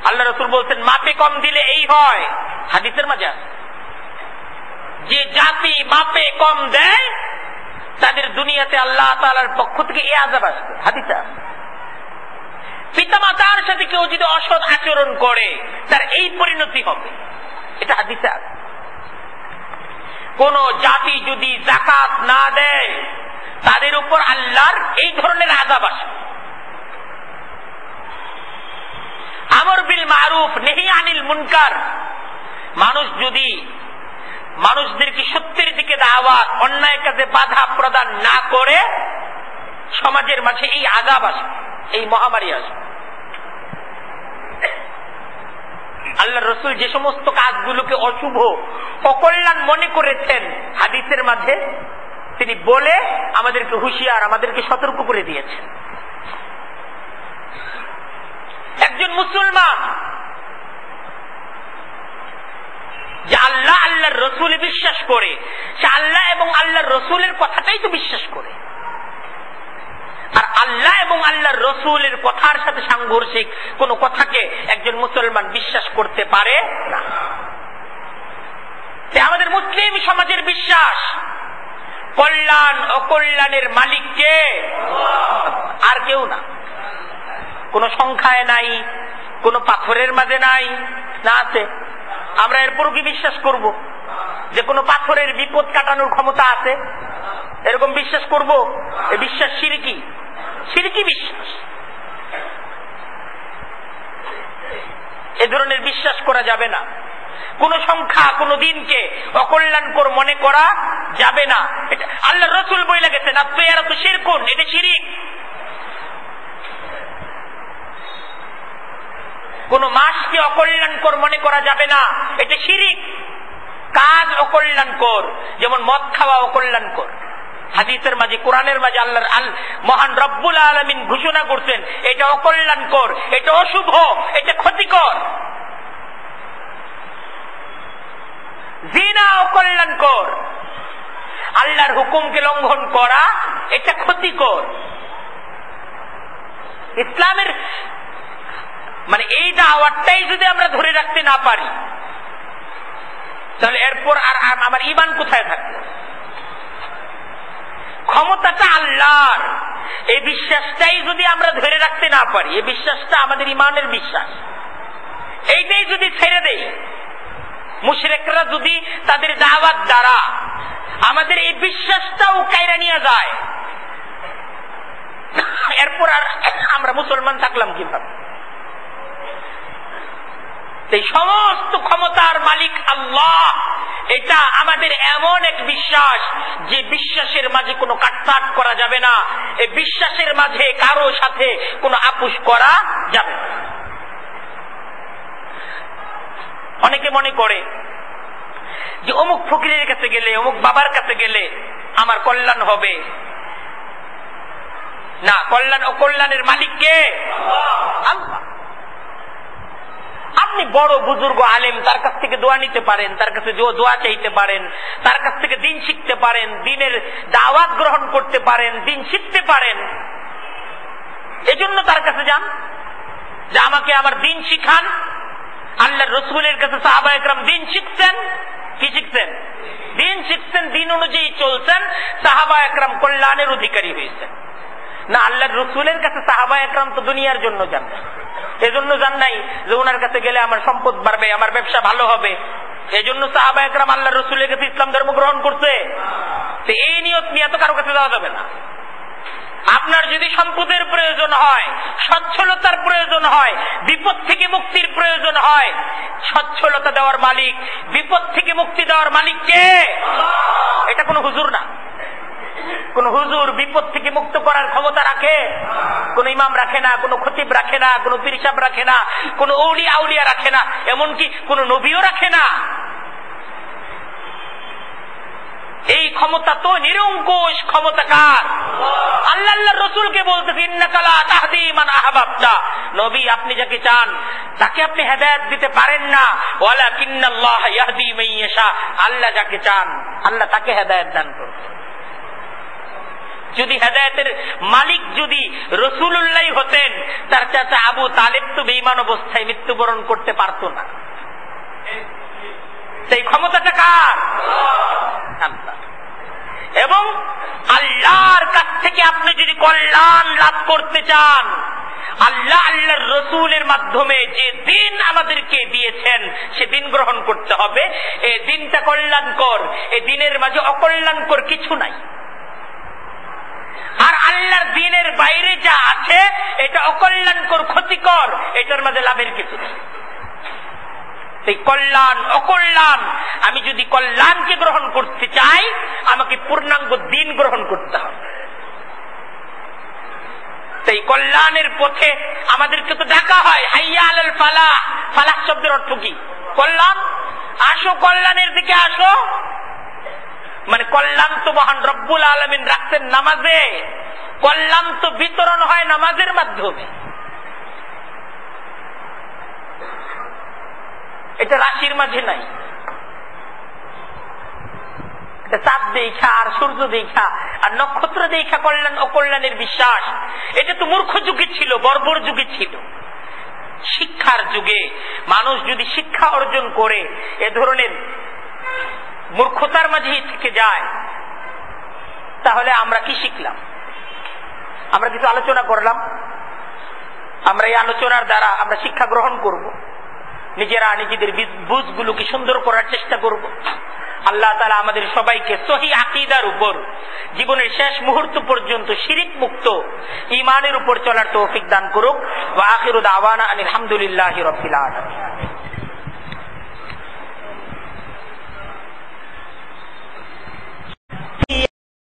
আল্লাহ রাসূল বলছেন, মাপে কম দিলে এই হয়। হাদিসের মাঝে যে জাতি মাপে কম দেয় তাদের দুনিয়াতে আল্লাহ তাআলার পক্ষ থেকে এই আযাব আসবে। হাদিসে পিতামাতার সাথে কেউ যদি অসৎ আচরণ করে তার এই পরিণতি হবে, এটা হাদিসে আছে। কোন জাতি যদি যাকাত না দেয় তাদের উপর আল্লাহর এই ধরনের আযাব আসে। আমর বিল মারুফ নেহি আনিল মুনকার, মানুষ যদি মানুষদেরকে সত্যের দিকে দাওয়াত, অন্যায় কাজে বাধা প্রদান না করে সমাজের মাঝে এই আযাব আসে, এই মহামারী আসে। আল্লাহ রসুল যে সমস্ত কাজগুলোকে অশুভ অকল্যাণ মনে করেছেন হাদিসের মাঝে তিনি বলে আমাদেরকে হুঁশিয়ার, আমাদেরকে সতর্ক করে দিয়েছেন। একজন মুসলমান যে আল্লাহ আল্লাহর রসুল বিশ্বাস করে, সে আল্লাহ এবং আল্লাহর রসুলের কথাটাই তো বিশ্বাস করে। আর আল্লাহ এবং আল্লাহর রসুলের কথার সাথে সাংঘর্ষিক কোন কথাকে একজন মুসলমান বিশ্বাস করতে পারে না। আমাদের মুসলিম সমাজের বিশ্বাস কল্যাণ অকল্যাণের মালিক কে? আর কেউ না। কোন সংখ্যায় নাই, কোন পাথরের মাঝে নাই, না আছে। আমরা এরপর কি বিশ্বাস করব যে কোন পাথরের বিপদ কাটানোর ক্ষমতা আছে? এরকম বিশ্বাস করব? এই বিশ্বাস শিরকি, শিরকি বিশ্বাস। এ ধরনের বিশ্বাস করা যাবে না। কোন সংখ্যা, কোন দিনকে অকল্যাণকর মনে করা যাবে না। এটা আল্লাহ রসুল বলে গেছেন, আপনারা তো শিরকুন, এটা শিরিক। কোন মাসকে অকল্যাণকর মনে করা যাবে না, এটা শিরিক। কাজ অকল্যাণকর, যেমন মদ খাওয়া অকল্যাণকর। হাদিসের মাঝে, কোরআনের মাঝে আল্লাহর মহান রব্বুল আলামিন ঘোষণা করছেন এটা অকল্যাণকর, এটা অশুভ, এটা ক্ষতিকর। জিনা অকল্যাণকর, আল্লাহর হুকুমকে লঙ্ঘন করা এটা ক্ষতিকর। ইসলামের মানে এই দাওয়াতটাই যদি আমরা ধরে রাখতে না পারি তাহলে এরপর আর আমার ঈমান কোথায় থাকবে? ক্ষমতাটা আল্লাহর, এই বিশ্বাসটাই যদি আমরা ধরে রাখতে না পারি, এই বিশ্বাসটা আমাদের ঈমানের বিশ্বাস, এইটাই যদি ছেড়ে দেই, মুশরিকরা যদি তাদের দাওয়াত দ্বারা আমাদের এই বিশ্বাসটাও কায়রা নিয়ে যায়, এরপর আর আমরা মুসলমান থাকলাম কিভাবে? এই সমস্ত ক্ষমতার মালিক আল্লাহ, এটা আমাদের এমন এক বিশ্বাস যে বিশ্বাসের মাঝে কোনো কাটছাট করা যাবে না, এই বিশ্বাসের মাঝে কারো সাথে কোনো আপোষ করা যাবে না। অনেকে মনে করে যে অমুক ফকিরের কাছে গেলে, অমুক বাবার কাছে গেলে আমার কল্যাণ হবে। না, কল্যাণ অকল্যাণের মালিক কে? আল্লাহ। আপনি বড় বুজুর্গ আলেম, তার কাছ থেকে দোয়া নিতে পারেন, তার কাছে দোয়া চাইতে পারেন, তার কাছ থেকে দিন শিখতে পারেন, দিনের দাওয়াত গ্রহণ করতে পারেন, দিন শিখতে পারেন। এজন্য তার কাছে যান যে আমাকে আমার দিন শিখান। আল্লাহর রসুলের কাছে সাহাবা একরাম দিন শিখছেন। কি শিখছেন? দিন শিখছেন, দিন অনুযায়ী চলছেন, সাহাবা একরাম কল্যাণের অধিকারী হয়েছেন। না, আল্লাহর রসুলের কাছে সাহাবা একরাম তো দুনিয়ার জন্য যান, এজন্য যান নাই যে ওনার কাছে গেলে আমার সম্পদ বাড়বে, আমার ব্যবসা ভালো হবে। এজন্য সাহাবা একরাম আল্লাহর রসুলের কাছে ইসলাম ধর্ম গ্রহণ করছে। তো এই নিয়ত নিয়ে তো কারো কাছে যাওয়া যাবে না। আপনার যদি সম্পদের প্রয়োজন হয়, সচ্ছলতার প্রয়োজন হয়, বিপদ থেকে মুক্তির প্রয়োজন হয়, সচ্ছলতা দেওয়ার মালিক, বিপদ থেকে মুক্তি দেওয়ার মালিক কে? এটা কোন হুজুর না। কোন হুজুর বিপদ থেকে মুক্ত করার ক্ষমতা রাখে? কোন ইমাম রাখে না, কোন খতিব রাখে না, কোন পীর সাহেব রাখে না, কোন আউলিয়া আউলিয়া রাখে না, এমনকি কোন নবীও রাখে না। এই ক্ষমতা তো নিরঙ্কুশ ক্ষমতা কার? আল্লাহ আল্লাহর রাসূলকে বলতেছে ইন্নাকা লা তাহদি মান আহবাবতা, নবী আপনি যাকে চান তাকে আপনি হেদায়েত দিতে পারেন না, ওয়ালাকিন্নাল্লাহ ইয়াহদি মান ইয়াশা, আল্লাহ যাকে চান আল্লাহ তাকে হেদায়েত দান করেন। যদি হেদায়েতের মালিক যদি রাসূলুল্লাহ হতেন, তার চাচা আবু তালেব তো বেঈমান অবস্থায় মৃত্যুবরণ করতে পারত না। সেই ক্ষমতাটা কার? আল্লাহ। এবং আল্লাহর কাছ থেকে আপনি যদি কল্যাণ লাভ করতে চান, আল্লাহ আল্লাহর রসুলের মাধ্যমে যে দিন আমাদেরকে দিয়েছেন সে দিন গ্রহণ করতে হবে। এই দিনটা কল্যাণকর, এই দিনের মাঝে অকল্যাণকর কিছু নাই। আর আল্লাহর দিনের বাইরে যা আছে এটা অকল্যাণকর, ক্ষতিকর, এটার মাঝে লাভের কিছু নেই। এই কল্যাণ অকল্যাণ, আমি যদি কল্যাণকে গ্রহণ করতে চাই আমাকে পূর্ণাঙ্গ দিন গ্রহণ করতে হবে। তাই কল্যাণের পথে আমাদেরকে তো ডাকা হয়, হাইয়া আলাল ফালাহ। ফালাহ শব্দের অর্থ কি? কল্যাণ। আসো কল্যাণের দিকে আসো, মানে কল্যাণ তো মহান রব্বুল আলামিন রাখছেন নামাজে। কল্যাণ তো বিতরণ হয় নামাজের মাধ্যমে। এটা রাশির মাঝে নাই। চাঁদ দেখা আর সূর্য দেখা আর নক্ষত্র দেখা কল্যাণ অকল্যাণের বিশ্বাস, এটা তো মূর্খ যুগে ছিল, বর্বর যুগে ছিল। শিক্ষার যুগে মানুষ যদি শিক্ষা অর্জন করে এ ধরনের মূর্খতার মাঝেই থেকে যায়, তাহলে আমরা কি শিখলাম? আমরা কিছু আলোচনা করলাম, আমরা এই আলোচনার দ্বারা আমরা শিক্ষা গ্রহণ করব, নিজেরা নিজেদের বুঝগুলোকে সুন্দর করার চেষ্টা করব। আল্লাহ তাআলা আমাদের সবাইকে সহিহ আকীদার উপর জীবনের শেষ মুহূর্ত পর্যন্ত শিরিক মুক্ত ঈমানের উপর চলার তৌফিক দান করুক। ওয়া আখিরু দাওয়ানা আনিল হামদুলিল্লাহি রাব্বিল আলামিন।